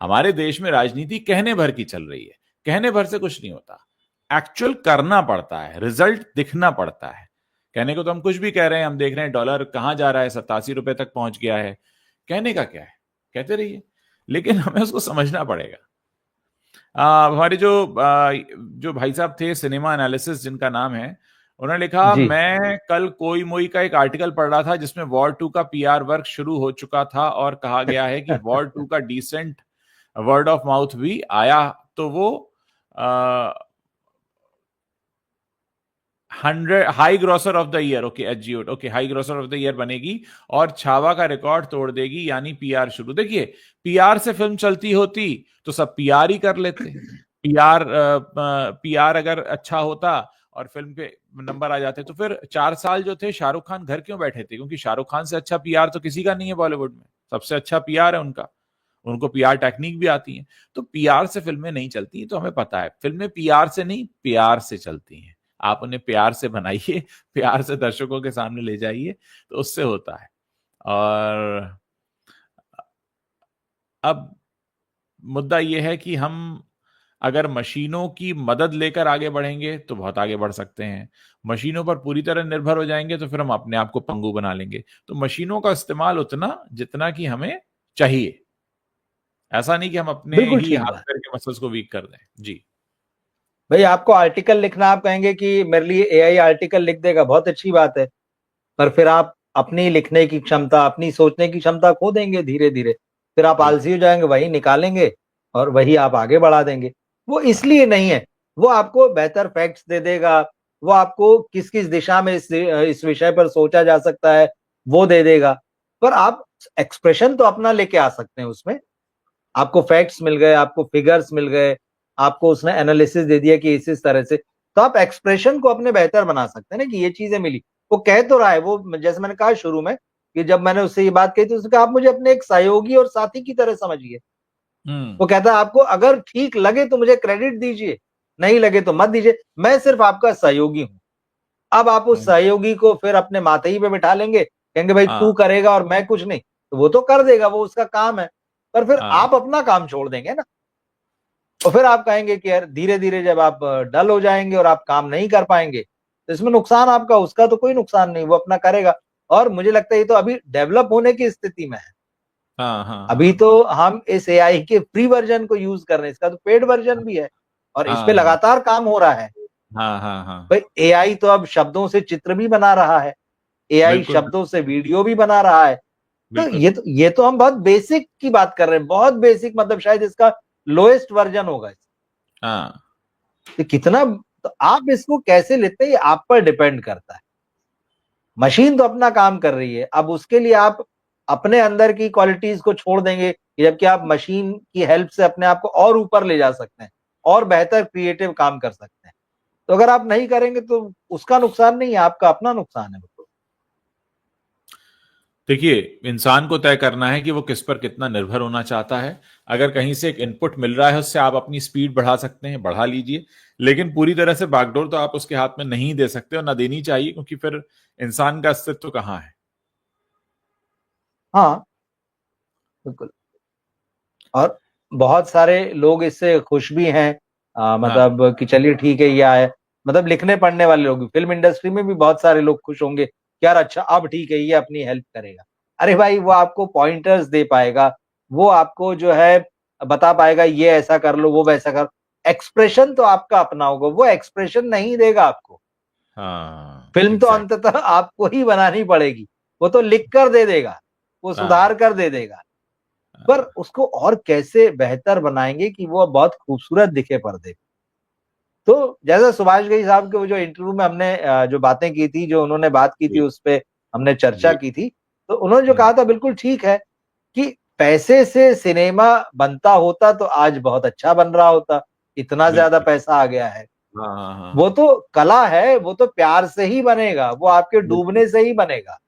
हमारे देश में राजनीति कहने भर की चल रही है, कहने भर से कुछ नहीं होता। एक्चुअल करना पड़ता है, रिजल्ट दिखना पड़ता है। कहने को तो हम कुछ भी कह रहे हैं, हम देख रहे हैं डॉलर कहां जा रहा है, 87 रुपए तक पहुंच गया है। कहने का क्या है, कहते रहिए, लेकिन हमें उसको समझना पड़ेगा। हमारे जो भाई साहब थे सिनेमा एनालिसिस जिनका नाम है, उन्होंने लिखा, जी। मैं कल कोई मोई का एक आर्टिकल पढ़ रहा था जिसमें वॉर 2 का पीआर वर्क शुरू हो चुका था और कहा गया है कि वॉर 2 का डिसेंट वर्ड ऑफ माउथ भी आया, तो वो 100 high grocer of the year, okay HGO, okay high grocer of the year बनेगी और छावा का रिकॉर्ड तोड़ देगी, यानी पीआर शुरू। देखिए, पीआर से फिल्म चलती होती तो सब पीआर ही कर लेते। पीआर अगर अच्छा होता और फिल्म पे नंबर आ जाते, तो फिर 4 साल जो थे शाहरुख खान घर क्यों बैठे थे? क्योंकि शाहरुख खान से अच्छा पीआर तो किसी का नहीं है बॉलीवुड में। सबसे अच्छा पीआर है उनका, उनको पीआर टेक्निक भी आती है। तो पीआर से फिल्में नहीं चलती, तो हमें पता है फिल्में पीआर से नहीं, प्यार से चलती हैं। आप उन्हें प्यार से बनाइए, प्यार से दर्शकों के सामने ले जाइए, तो उससे होता है। और अब मुद्दा यह है कि हम अगर मशीनों की मदद लेकर आगे बढ़ेंगे तो बहुत आगे बढ़ सकते हैं। मशीनों पर पूरी तरह निर्भर हो जाएंगे तो फिर हम अपने आप को पंगु बना लेंगे। तो मशीनों का इस्तेमाल उतना जितना कि हमें चाहिए, ऐसा नहीं कि हम अपने बिल्कुल ही ठीक हाथ बात। पैर के मसल्स को वीक कर दें। जी। भाई आपको आर्टिकल लिखना, आप कहेंगे कि मेरे लिए एआई आर्टिकल लिख देगा, बहुत अच्छी बात है, पर फिर आप अपनी लिखने की क्षमता, अपनी सोचने की क्षमता खो देंगे धीरे धीरे। फिर आप बिल्कुल। आलसी हो जाएंगे, वही निकालेंगे और वही आप आगे बढ़ा देंगे। वो इसलिए नहीं है, वो आपको बेहतर फैक्ट्स दे देगा, वो आपको किस किस दिशा में इस विषय पर सोचा जा सकता है वो दे देगा, पर आप एक्सप्रेशन तो अपना लेके आ सकते हैं उसमें। आपको फैक्ट्स मिल गए, आपको फिगर्स मिल गए, आपको उसने एनालिसिस दे दिया कि इस तरह से, तो आप एक्सप्रेशन को अपने बेहतर बना सकते हैं ना, कि ये चीजें मिली। वो कह तो रहा है, वो जैसे मैंने कहा शुरू में कि जब मैंने उससे ये बात कही तो उसने कहा आप मुझे अपने एक सहयोगी और साथी की तरह समझिए। हम्म। वो कहता है आपको अगर ठीक लगे तो मुझे क्रेडिट दीजिए, नहीं लगे तो मत दीजिए, मैं सिर्फ आपका सहयोगी हूं। अब आप उस सहयोगी को फिर अपने माथे ही पे बिठा लेंगे, कहेंगे भाई हाँ। तू करेगा और मैं कुछ नहीं, तो वो तो कर देगा, वो उसका काम है, पर फिर हाँ। आप अपना काम छोड़ देंगे ना। और फिर आप कहेंगे कि यार धीरे धीरे जब आप डल हो जाएंगे और आप काम नहीं कर पाएंगे, तो इसमें नुकसान आपका, उसका तो कोई नुकसान नहीं, वो अपना करेगा। और मुझे लगता है ये तो अभी डेवलप होने की स्थिति में है। हाँ। हाँ। अभी हाँ। तो हम इस एआई के फ्री वर्जन को यूज कर रहे हैं, इसका तो पेड वर्जन भी है और इस पे हाँ। लगातार काम हो रहा है। हाँ। हाँ। हाँ। भाई एआई तो अब शब्दों से चित्र भी बना रहा है, एआई बिल्कुल। शब्दों से वीडियो भी बना रहा है। तो बिल्कुल। ये तो हम बहुत बेसिक की बात कर रहे हैं, बहुत बेसिक, मतलब शायद इसका लोएस्ट वर्जन होगा। हाँ। तो कितना, तो आप इसको कैसे लेते हैं ये आप पर डिपेंड करता है। मशीन तो अपना काम कर रही है, अब उसके लिए आप अपने अंदर की क्वालिटीज को छोड़ देंगे, जबकि आप मशीन की हेल्प से अपने आप को और ऊपर ले जा सकते हैं और बेहतर क्रिएटिव काम कर सकते हैं। तो अगर आप नहीं करेंगे तो उसका नुकसान नहीं है, आपका अपना नुकसान है। देखिए, इंसान को तय करना है कि वो किस पर कितना निर्भर होना चाहता है। अगर कहीं से एक इनपुट मिल रहा है, उससे आप अपनी स्पीड बढ़ा सकते हैं, बढ़ा लीजिए, लेकिन पूरी तरह से बागडोर तो आप उसके हाथ में नहीं दे सकते और ना देनी चाहिए, क्योंकि फिर इंसान का अस्तित्व कहाँ है। हाँ बिल्कुल। और बहुत सारे लोग इससे खुश भी हैं, हाँ। मतलब कि चलिए ठीक है ये आया, मतलब लिखने पढ़ने वाले लोग भी, फिल्म इंडस्ट्री में भी बहुत सारे लोग खुश होंगे कि यार अच्छा अब ठीक है ये अपनी हेल्प करेगा। अरे भाई वो आपको पॉइंटर्स दे पाएगा, वो आपको जो है बता पाएगा ये ऐसा कर लो, वो वैसा कर, एक्सप्रेशन तो आपका अपना होगा, वो एक्सप्रेशन नहीं देगा आपको। हाँ। फिल्म तो एग्जैक्ट। अंततः आपको ही बनानी पड़ेगी। वो तो लिख कर दे देगा, वो सुधार हाँ, कर दे देगा, पर उसको और कैसे बेहतर बनाएंगे कि वो बहुत खूबसूरत दिखे पर्दे पे। तो जैसे सुभाष घई साहब के वो जो इंटरव्यू में हमने जो बातें की थी, जो उन्होंने बात की थी, जी, उस पे हमने चर्चा जी। की थी, तो उन्होंने जो हुँ, कहा था बिल्कुल ठीक है कि पैसे से सिनेमा बनता होता तो आज बहुत अच्छा बन रहा होता, इतना ज्यादा बिल्कुल। पैसा आ गया है। हाँ, हाँ, हाँ, वो हाँ। तो कला है, वो तो प्यार से ही बनेगा, वो आपके बिल्कुल, डूबने से ही बनेगा।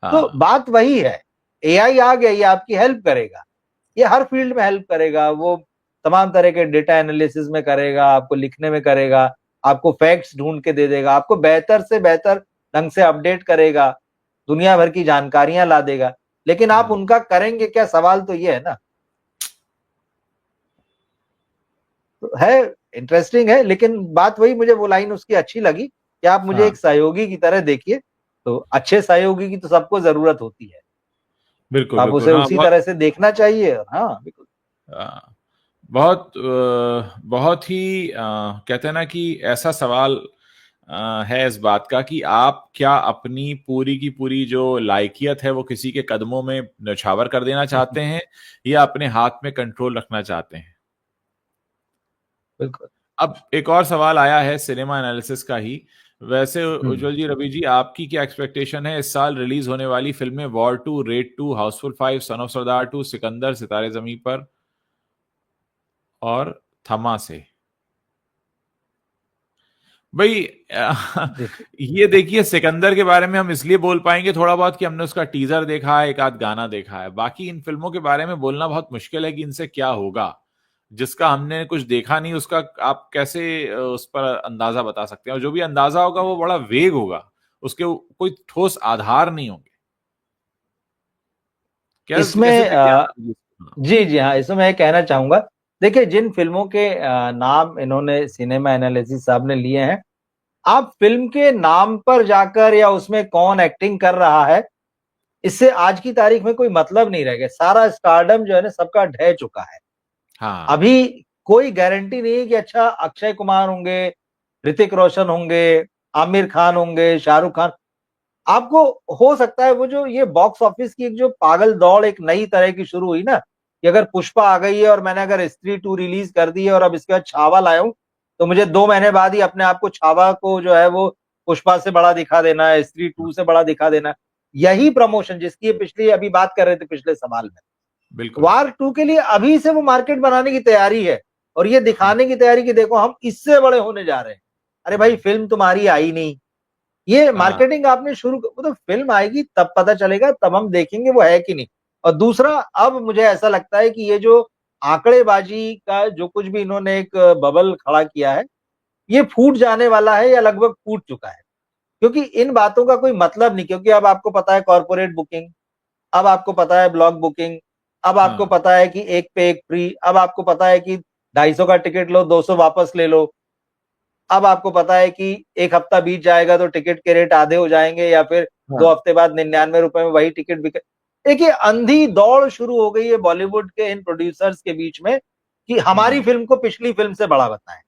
तो हाँ। बात वही है, एआई आ गया, ये आपकी हेल्प करेगा, ये हर फील्ड में हेल्प करेगा, वो तमाम तरह के डेटा एनालिसिस में करेगा, आपको लिखने में करेगा, आपको फैक्ट्स ढूंढ के दे देगा, आपको बेहतर से बेहतर ढंग से अपडेट करेगा, दुनिया भर की जानकारियां ला देगा। लेकिन आप हुँ, उनका करेंगे क्या, सवाल तो ये है ना। तो है, इंटरेस्टिंग है, लेकिन बात वही, मुझे वो लाइन उसकी अच्छी लगी कि आप मुझे हाँ। एक सहयोगी की तरह देखिए। तो अच्छे सहयोगी की तो सबको जरूरत होती है, बिल्कुल, तो आप बिल्कुल। उसे हाँ, उसी तरह से देखना चाहिए। हाँ बिल्कुल। बहुत बहुत ही कहते हैं ना कि ऐसा सवाल है इस बात का कि आप क्या अपनी पूरी की पूरी जो लायकियत है वो किसी के कदमों में न्यौछावर कर देना चाहते हैं या अपने हाथ में कंट्रोल रखना चाहते हैं। बिल्कुल। अब एक और सवाल आया है सिनेमा एनालिसिस का ही। वैसे हम्म। उज्जवल जी, रवि जी, आपकी क्या एक्सपेक्टेशन है इस साल रिलीज होने वाली फिल्में War two, Raid two, Housefull 5, Son of Sardaar two, Sikandar, Sitaare Zameen पर और थमा से? भाई देखिए। ये देखिए, सिकंदर के बारे में हम इसलिए बोल पाएंगे थोड़ा बहुत कि हमने उसका टीजर देखा है, एक आध गाना देखा है। बाकी इन फिल्मों के बारे में बोलना बहुत मुश्किल है कि इनसे क्या होगा। जिसका हमने कुछ देखा नहीं उसका आप कैसे उस पर अंदाजा बता सकते हैं? और जो भी अंदाजा होगा वो बड़ा वेग होगा, उसके कोई ठोस आधार नहीं होंगे। कैसे कैसे इसमें देखिए आप? हाँ, जी जी हाँ, इसमें मैं कहना चाहूंगा, देखिए जिन फिल्मों के नाम इन्होंने सिनेमा एनालिसिस साहब ने लिए हैं, आप फिल्म के नाम पर जाकर या उसमें कौन एक्टिंग कर रहा है, इससे आज की तारीख में कोई मतलब नहीं रह गया। सारा स्टारडम जो है ना, सबका ढह चुका है। हाँ, अभी कोई गारंटी नहीं है कि अच्छा अक्षय कुमार होंगे, ऋतिक रोशन होंगे, आमिर खान होंगे, शाहरुख खान। आपको हो सकता है वो जो ये बॉक्स ऑफिस की एक जो पागल दौड़ एक नई तरह की शुरू हुई ना, कि अगर पुष्पा आ गई है और मैंने अगर स्त्री टू रिलीज कर दी है और अब इसके बाद छावा लाया हूं, तो मुझे 2 महीने बाद ही अपने आप को छावा को जो है वो पुष्पा से बड़ा दिखा देना है, स्त्री टू से बड़ा दिखा देना है। यही प्रमोशन जिसकी ये पिछली अभी बात कर रहे थे पिछले सवाल में, बिल्कुल। वार टू के लिए अभी से वो मार्केट बनाने की तैयारी है, और ये हम्म, दिखाने की तैयारी कि देखो हम इससे बड़े होने जा रहे हैं। अरे भाई, हम्म, फिल्म तुम्हारी आई नहीं, ये हाँ, मार्केटिंग आपने शुरू, वो तो फिल्म आएगी तब पता चलेगा, तब हम देखेंगे वो है कि नहीं। और दूसरा, अब मुझे ऐसा लगता है कि ये जो आंकड़ेबाजी का जो कुछ भी इन्होंने एक बबल खड़ा किया है, ये फूट जाने वाला है या लगभग फूट चुका है। क्योंकि इन बातों का कोई मतलब नहीं, क्योंकि अब आपको पता है कॉर्पोरेट बुकिंग, अब आपको पता है ब्लॉक बुकिंग, अब आपको हाँ, पता है कि एक पे एक फ्री, अब आपको पता है कि 250 का टिकट लो 200 वापस ले लो, अब आपको पता है कि एक हफ्ता बीत जाएगा तो टिकट के रेट आधे हो जाएंगे, या फिर हाँ, 2 हफ्ते बाद 99 रुपए में वही टिकट बिके। एक ये अंधी दौड़ शुरू हो गई है बॉलीवुड के इन प्रोड्यूसर्स के बीच में कि हमारी हम्म, फिल्म को पिछली फिल्म से बड़ा बताएं।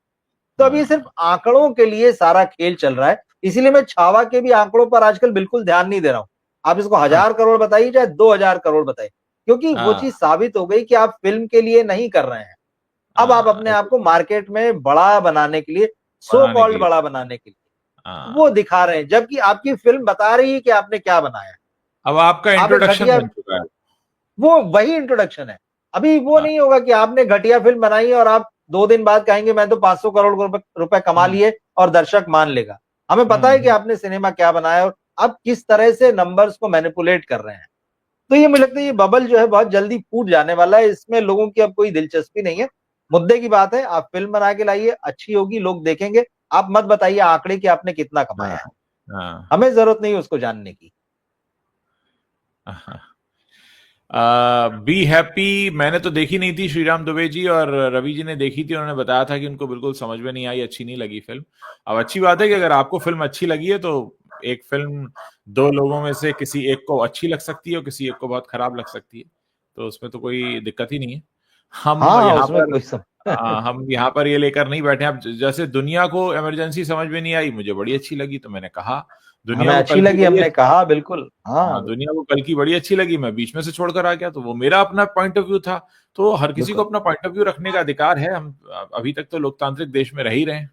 तो अब ये सिर्फ हाँ, आंकड़ों के लिए सारा खेल चल रहा है। इसीलिए मैं छावा के भी आंकड़ों पर आजकल बिल्कुल ध्यान नहीं दे रहा हूं। आप इसको हाँ, 1000 करोड़ बताइए चाहे 2000 करोड़ बताइए, क्योंकि वो हाँ, चीज साबित हो गई कि आप फिल्म के लिए नहीं कर रहे हैं। अब आप हाँ, अपने आप को मार्केट में बड़ा बनाने के लिए, सो बनाने के कॉल्ड लिए। बड़ा बनाने के लिए वो हाँ, दिखा रहे हैं, जबकि आपकी फिल्म बता रही है कि आपने क्या बनाया है। अब आपका आप एक इंट्रोडक्शन घटिया, बन चुका है। वो वही इंट्रोडक्शन है। अभी वो हाँ, नहीं होगा कि आपने घटिया फिल्म बनाई है और आप 2 दिन बाद कहेंगे मैं तो 500 करोड़ रुपए कमा हम्म, लिए और दर्शक मान लेगा। हमें पता है कि हम्म, आपने सिनेमा क्या बनाया और आप किस तरह से नंबर्स को मैनिपुलेट कर रहे हैं। तो ये मुझे लगता है ये बबल जो है बहुत जल्दी फूट जाने वाला है, इसमें लोगों की अब कोई दिलचस्पी नहीं है। मुद्दे की बात है, आप फिल्म बना के लाइए, अच्छी होगी, लोग देखेंगे। आप मत बताइए आंकड़े कि आपने कितना कमाया हाँ, है, हाँ, हमें जरूरत नहीं है उसको जानने की। हाँ। बी हैप्पी मैंने तो देखी नहीं थी, श्रीराम दुबे जी और रवि जी ने देखी थी। उन्होंने बताया था कि उनको बिल्कुल समझ में नहीं आई, अच्छी नहीं लगी फिल्म। अब अच्छी बात है कि अगर आपको फिल्म अच्छी लगी है तो एक फिल्म दो लोगों में से किसी एक को अच्छी लग सकती है और किसी एक को बहुत खराब लग सकती है। तो उसमें तो कोई दिक्कत ही नहीं है। हम हाँ यहाँ उसमें पर कोई सब हम यहाँ पर ये लेकर नहीं बैठे। अब जैसे दुनिया को इमरजेंसी समझ में नहीं आई, मुझे बड़ी अच्छी लगी तो मैंने कहा। दुनिया हमें को अच्छी कल की लगी, बड़ी हमने कहा बिल्कुल। हाँ हाँ, दुनिया को कल की बड़ी अच्छी लगी, मैं बीच में से छोड़कर आ गया, तो वो मेरा अपना पॉइंट ऑफ व्यू था। तो हर किसी को बिल्कुल। अपना पॉइंट ऑफ व्यू रखने का अधिकार है। हम अभी तक तो लोकतांत्रिक देश में रह ही रहे हैं,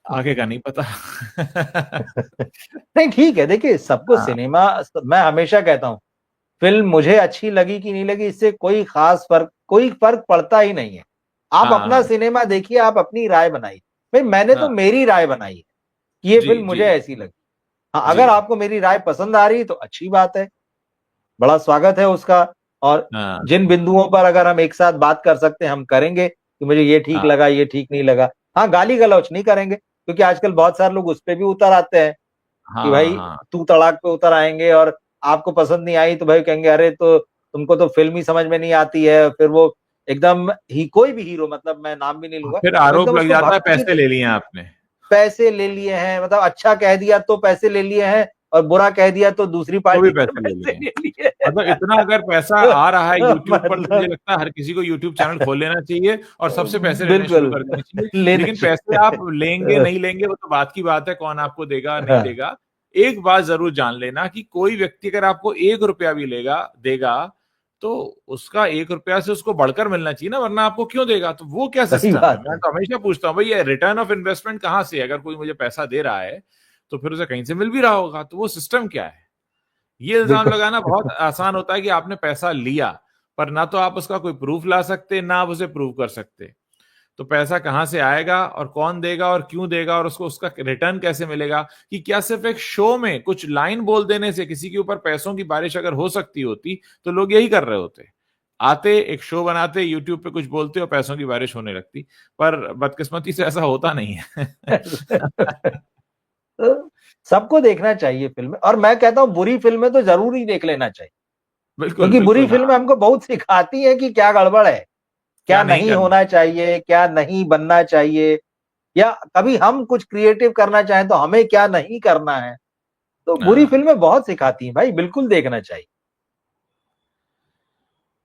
आगे का नहीं पता। नहीं ठीक है, देखिए सबको हाँ, सिनेमा, मैं हमेशा कहता हूँ फिल्म मुझे अच्छी लगी कि नहीं लगी इससे कोई फर्क पड़ता ही नहीं है। आप हाँ, अपना हाँ, सिनेमा देखिए, आप अपनी राय बनाइए। भाई मैंने तो हाँ, मेरी राय बनाई है कि ये जी, फिल्म मुझे जी, ऐसी लगी। हाँ, जी, अगर आपको मेरी राय पसंद आ रही है तो अच्छी बात है, बड़ा स्वागत है उसका। और हाँ, जिन बिंदुओं पर अगर हम एक साथ बात कर सकते हैं हम करेंगे कि मुझे ये ठीक हाँ, लगा, ये ठीक नहीं लगा। हाँ, गाली गलौच नहीं करेंगे, क्योंकि आजकल बहुत सारे लोग उस पे भी उतर आते हैं कि हाँ, भाई हाँ, तू तड़ाक पे उतर आएंगे, और आपको पसंद नहीं आई तो भाई कहेंगे अरे तो तुमको तो फिल्म ही समझ में नहीं आती है। फिर वो एकदम ही कोई भी हीरो, मतलब मैं नाम भी नहीं लूंगा, फिर वो आरोप एकदम लग उसको जाता है भक्ति, पैसे ले लिए आपने। पैसे ले लिए हैं, मतलब अच्छा कह दिया तो पैसे ले लिए हैं, और बुरा कह दिया तो दूसरी तो भी पार्टी से पैसे ले पैसे लिए। ले लिए मतलब हैं। इतना अगर पैसा आ रहा है यूट्यूब पर, तो मुझे मतलब लगता है हर किसी को यूट्यूब चैनल खोल लेना चाहिए और सबसे पैसे लेने शुरू बिल्कुल कर देने चाहिए। लेना लेकिन पैसे आप लेंगे चाहिए। नहीं लेंगे वो तो बात की बात है, कौन आपको देगा नहीं हाँ, देगा। एक बात जरूर जान लेना कि कोई व्यक्ति अगर आपको 1 रुपया भी देगा, तो उसका 1 रुपया से उसको बढ़कर मिलना चाहिए ना, वरना आपको क्यों देगा? तो वो क्या सही सिस्टम है? बात मैं है। तो हमेशा पूछता हूँ भाई, ये रिटर्न ऑफ इन्वेस्टमेंट कहाँ से है? अगर कोई मुझे पैसा दे रहा है तो फिर उसे कहीं से मिल भी रहा होगा, तो वो सिस्टम क्या है? ये इल्जाम बिल्कुल। लगाना बहुत आसान होता है कि आपने पैसा लिया, पर ना तो आप उसका कोई प्रूफ ला सकते, ना आप उसे प्रूव कर सकते। तो पैसा कहां से आएगा और कौन देगा और क्यों देगा और उसको उसका रिटर्न कैसे मिलेगा? कि क्या सिर्फ एक शो में कुछ लाइन बोल देने से किसी के ऊपर पैसों की बारिश अगर हो सकती होती तो लोग यही कर रहे होते, आते एक शो बनाते, यूट्यूब पे कुछ बोलते और पैसों की बारिश होने लगती। पर बदकिस्मती से ऐसा होता नहीं है। तो सबको देखना चाहिए फिल्में, और मैं कहता हूँ बुरी फिल्में तो जरूर ही देख लेना चाहिए, बिल्कुल, क्योंकि बुरी बिल्कुल, हाँ। फिल्में हमको बहुत सिखाती हैं कि क्या गड़बड़ है, क्या क्या नहीं नहीं करना। होना चाहिए, क्या नहीं बनना चाहिए, या कभी हम कुछ क्रिएटिव करना चाहें तो हमें क्या नहीं करना है। तो बुरी हाँ। फिल्में बहुत सिखाती हैं भाई, बिल्कुल देखना चाहिए।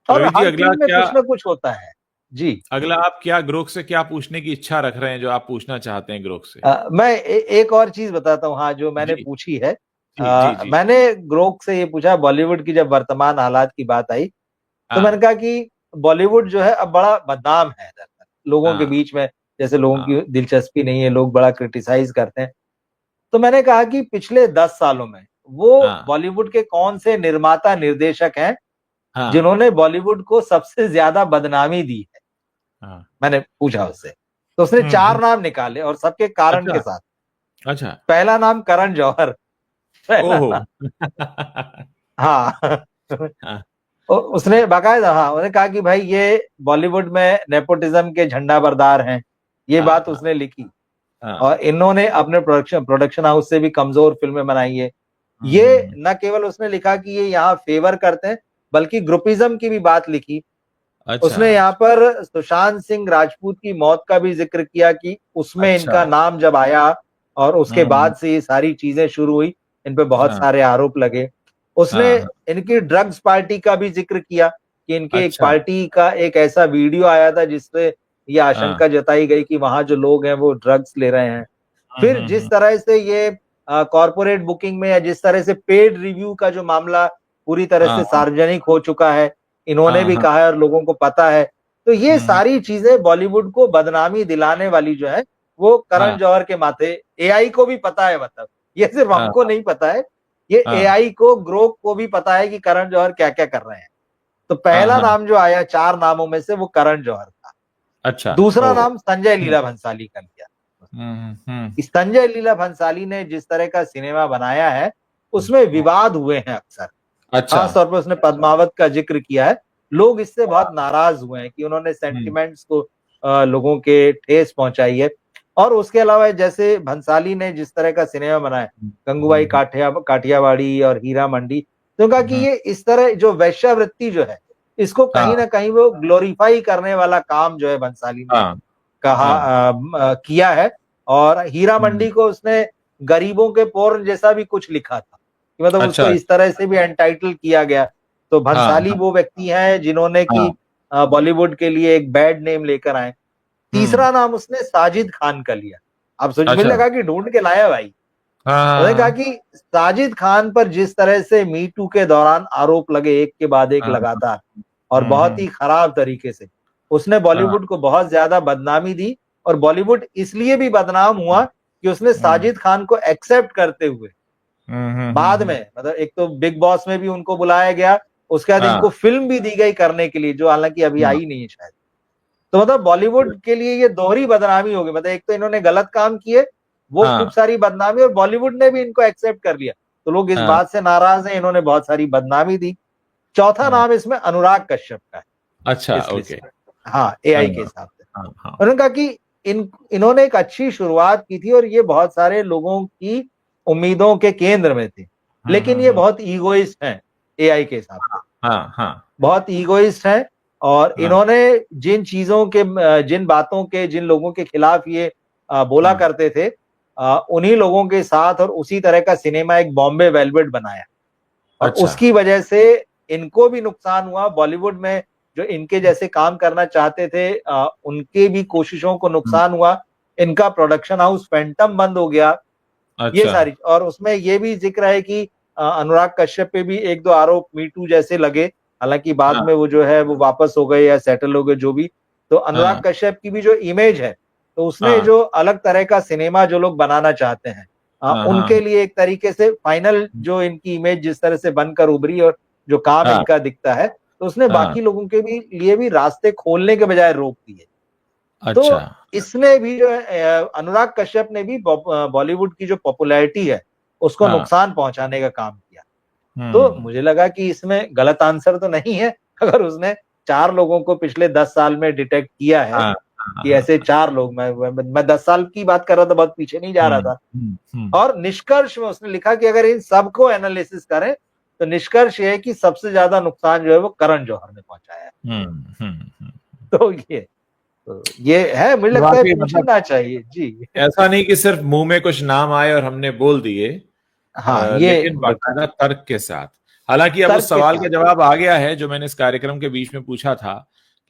और रोहित जी, हर अगला फिल्म में क्या? कुछ ना कुछ होता है। जी। अगला आप क्या ग्रोक से क्या पूछने की इच्छा रख रहे हैं, जो आप पूछना चाहते हैं ग्रोक से? मैं एक और चीज बताता हूँ, हाँ, जो मैंने जी, पूछी है। जी, जी, जी। मैंने ग्रोक से ये पूछा, बॉलीवुड की जब वर्तमान हालात की बात आई तो मैंने हाँ, कहा कि बॉलीवुड जो है अब बड़ा बदनाम है दरअसल लोगों के हाँ, बीच में, जैसे लोगों हाँ, की दिलचस्पी नहीं है, लोग बड़ा क्रिटिसाइज करते हैं। तो मैंने कहा कि पिछले 10 सालों में वो हाँ, बॉलीवुड के कौन से निर्माता निर्देशक हैं हाँ, जिन्होंने बॉलीवुड को सबसे ज्यादा बदनामी दी है। हाँ। मैंने पूछा उससे, तो उसने हुँ, 4 हुँ। नाम निकाले और सबके कारण के अच्छा, साथ। अच्छा। पहला नाम करण जौहर, पहला ओहो! नाम। हाँ। हाँ, उसने बाकायदा, हाँ, उसने कहा कि भाई ये बॉलीवुड में नेपोटिज्म के झंडा बरदार हैं, ये हाँ, बात हाँ, उसने लिखी। हाँ। और इन्होंने अपने प्रोडक्शन हाउस से भी कमजोर फिल्में बनाई है। हुँ, ये हुँ, हुँ। न केवल उसने लिखा कि ये यहाँ फेवर करते हैं, बल्कि ग्रुपिज्म की भी बात लिखी। अच्छा, उसने यहाँ पर सुशांत सिंह राजपूत की मौत का भी जिक्र किया कि उसमें अच्छा। इनका नाम जब आया और उसके हुँ, हुँ। बाद से ये सारी चीजें शुरू हुई, इन पे बहुत हाँ, सारे आरोप लगे। उसने हाँ, हाँ। इनकी ड्रग्स पार्टी का भी जिक्र किया कि इनके एक अच्छा। पार्टी का एक ऐसा वीडियो आया था जिससे ये हाँ। आशंका जताई गई कि वहां जो लोग हैं वो ड्रग्स ले रहे हैं। हुँ, फिर हुँ, जिस हुँ। तरह से ये कॉरपोरेट बुकिंग में, या जिस तरह से पेड रिव्यू का जो मामला पूरी तरह हाँ, से हाँ। सार्वजनिक हो चुका है, इन्होंने हाँ, भी हाँ। कहा है और लोगों को पता है। तो ये हुँ, हुँ। सारी चीजें बॉलीवुड को बदनामी दिलाने वाली जो है, वो करण हाँ, जौहर के माथे। एआई को भी पता है, मतलब ये सिर्फ हाँ, हमको नहीं पता है, ये हाँ। एआई को, ग्रोक को भी पता है कि करण जौहर क्या क्या कर रहे हैं। तो हाँ, पहला हाँ। नाम जो आया 4 नामों में से, वो करण जौहर था। अच्छा, दूसरा ओह! नाम संजय हुँ। लीला भंसाली का लिया। हुँ, हुँ, हुँ। संजय लीला भंसाली ने जिस तरह का सिनेमा बनाया है, उसमें हुँ। विवाद हुए हैं अक्सर। अच्छा। खास तौर पर उसने पद्मावत का जिक्र किया है। लोग इससे बहुत हाँ। नाराज हुए हैं कि उन्होंने हुँ। सेंटिमेंट्स को लोगों के ठेस पहुंचाई है। और उसके अलावा जैसे भंसाली ने जिस तरह का सिनेमा बनाया, हुँ, गंगूबाई हुँ, काठियावाड़ी और हीरा मंडी, तो कहा कि हुँ। ये इस तरह जो वेश्यावृत्ति जो है, इसको कहीं हाँ, ना कहीं वो ग्लोरीफाई करने वाला काम जो है भंसाली ने हाँ, कहा, हाँ। किया है। और हीरा हुँ। मंडी को उसने गरीबों के पोर्न जैसा भी कुछ लिखा था, कि मतलब अच्छा, उसको इस तरह से भी एंटाइटल किया गया। तो हाँ, भंसाली हाँ, वो व्यक्ति हैं जिन्होंने हाँ। कि बॉलीवुड के लिए एक बैड नेम लेकर आए। हुँ। तीसरा नाम उसने साजिद खान का लिया। अब मुझे अच्छा। लगा कि ढूंढ के लाया भाई। उन्होंने कहा हाँ कि साजिद खान पर जिस तरह से मी टू के दौरान आरोप लगे एक के बाद एक हाँ लगातार और बहुत हम्म। ही खराब तरीके से, उसने हाँ बॉलीवुड को बहुत ज्यादा बदनामी दी। और बॉलीवुड इसलिए भी बदनाम हुआ कि उसने हम्म साजिद खान को एक्सेप्ट करते हुए बाद हम्म। में, मतलब एक तो बिग बॉस में भी उनको बुलाया गया, उसके बाद हाँ इनको फिल्म भी दी गई करने के लिए, जो हालांकि अभी हाँ आई नहीं है शायद। तो मतलब बॉलीवुड के लिए ये दोहरी बदनामी हो गई, मतलब एक तो इन्होंने गलत काम किए, वो खूब हाँ सारी बदनामी, और बॉलीवुड ने भी इनको एक्सेप्ट कर लिया, तो लोग इस हाँ बात से नाराज हैं, इन्होंने बहुत सारी बदनामी दी। चौथा हाँ। नाम इसमें अनुराग कश्यप का है अच्छा, इस लिस्ट ओके। में। हाँ, हाँ एआई के हिसाब से। हाँ हाँ उन्होंने कहा कि इन्होंने एक अच्छी शुरुआत की थी और ये बहुत सारे लोगों की उम्मीदों के केंद्र में थे, लेकिन ये हम्म। बहुत ईगोइस्ट हैं एआई के हिसाब से, हाँ हाँ बहुत ईगोइस्ट हैं। और हाँ इन्होंने जिन चीजों के, जिन बातों के, जिन लोगों के खिलाफ ये बोला हाँ। करते थे, उन्हीं लोगों के साथ और उसी तरह का सिनेमा एक बॉम्बे वेलवेट बनाया, और अच्छा। उसकी वजह से इनको भी नुकसान हुआ। बॉलीवुड में जो इनके जैसे काम करना चाहते थे, उनके भी कोशिशों को हम्म। नुकसान हुआ। इनका प्रोडक्शन हाउस फैंटम बंद हो गया, ये अच्छा। सारी। और उसमें ये भी जिक्र है कि अनुराग कश्यप पे भी एक दो आरोप मीटू जैसे लगे, हालांकि बाद हाँ में वो जो है वो वापस हो गए या सेटल हो गए, जो भी। तो अनुराग हाँ कश्यप की भी जो इमेज है, तो उसने हाँ जो अलग तरह का सिनेमा जो लोग बनाना चाहते हैं, हाँ उनके हाँ लिए एक तरीके से फाइनल जो इनकी इमेज जिस तरह से बनकर उभरी और जो काम हाँ इनका दिखता है, तो उसने हाँ। बाकी लोगों के भी लिए भी रास्ते खोलने के बजाय रोक दिए। तो अच्छा। इसने भी जो है, अनुराग कश्यप ने भी बॉलीवुड की जो पॉपुलैरिटी है उसको हाँ। नुकसान पहुंचाने का काम किया। तो हम्म। मुझे लगा कि इसमें गलत आंसर तो नहीं है, अगर उसने 4 लोगों को पिछले 10 साल में डिटेक्ट किया है हाँ हाँ कि ऐसे हाँ। 4 लोग, मैं 10 साल की बात कर रहा था, बहुत पीछे नहीं जा रहा था। हम्म। और निष्कर्ष में उसने लिखा कि अगर इन सबको एनालिसिस करें, तो निष्कर्ष ये है कि सबसे ज्यादा नुकसान जो है वो करण जौहर ने पहुंचाया है। हम्म। तो ये है, मुझे लगता है वाकई मतलब पूछना चाहिए जी। ऐसा नहीं कि सिर्फ मुंह में कुछ नाम आए और हमने बोल दिए, हाँ, ये लेकिन बिल्कुल बाकायदा तर्क के साथ। हालांकि अब उस तर्क के सवाल का साथ। जवाब आ गया है जो मैंने इस कार्यक्रम के बीच में पूछा था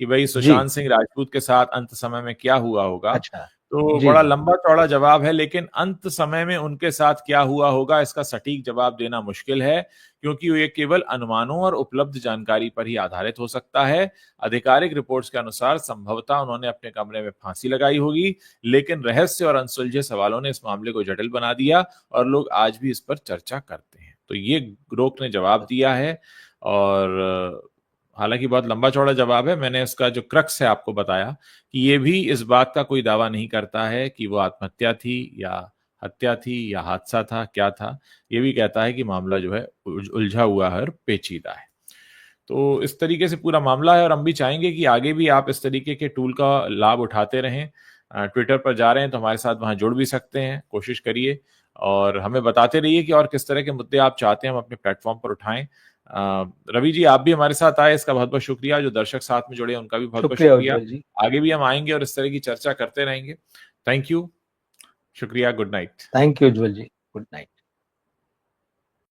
कि भाई जी। सुशांत सिंह राजपूत के साथ अंत समय में क्या हुआ होगा। अच्छा। तो जी बड़ा जी। लंबा चौड़ा जवाब है, लेकिन अंत समय में उनके साथ क्या हुआ होगा इसका सटीक जवाब देना मुश्किल है, क्योंकि ये केवल अनुमानों और उपलब्ध जानकारी पर ही आधारित हो सकता है। आधिकारिक रिपोर्ट्स के अनुसार संभवतः उन्होंने अपने कमरे में फांसी लगाई होगी, लेकिन रहस्य और अनसुलझे सवालों ने इस मामले को जटिल बना दिया और लोग आज भी इस पर चर्चा करते हैं। तो ये ग्रोक ने जवाब दिया है। और हालांकि बहुत लंबा चौड़ा जवाब है, मैंने इसका जो क्रक्स है आपको बताया कि ये भी इस बात का कोई दावा नहीं करता है कि वो आत्महत्या थी या हत्या थी या हादसा था, क्या था। ये भी कहता है कि मामला जो है उलझा हुआ है और पेचीदा है। तो इस तरीके से पूरा मामला है, और हम भी चाहेंगे कि आगे भी आप इस तरीके के टूल का लाभ उठाते रहें। ट्विटर पर जा रहे हैं तो हमारे साथ वहां जुड़ भी सकते हैं, कोशिश करिए और हमें बताते रहिए कि और किस तरह के मुद्दे आप चाहते हैं हम अपने प्लेटफॉर्म पर उठाएं। रवि जी, आप भी हमारे साथ आए, इसका बहुत बहुत शुक्रिया। जो दर्शक साथ में जुड़े उनका भी बहुत बहुत शुक्रिया शुक्रिया। उज्जवल जी। आगे भी हम आएंगे और इस तरह की चर्चा करते रहेंगे। थैंक यू, शुक्रिया, good night. Thank you Ujjwal ji. Good night.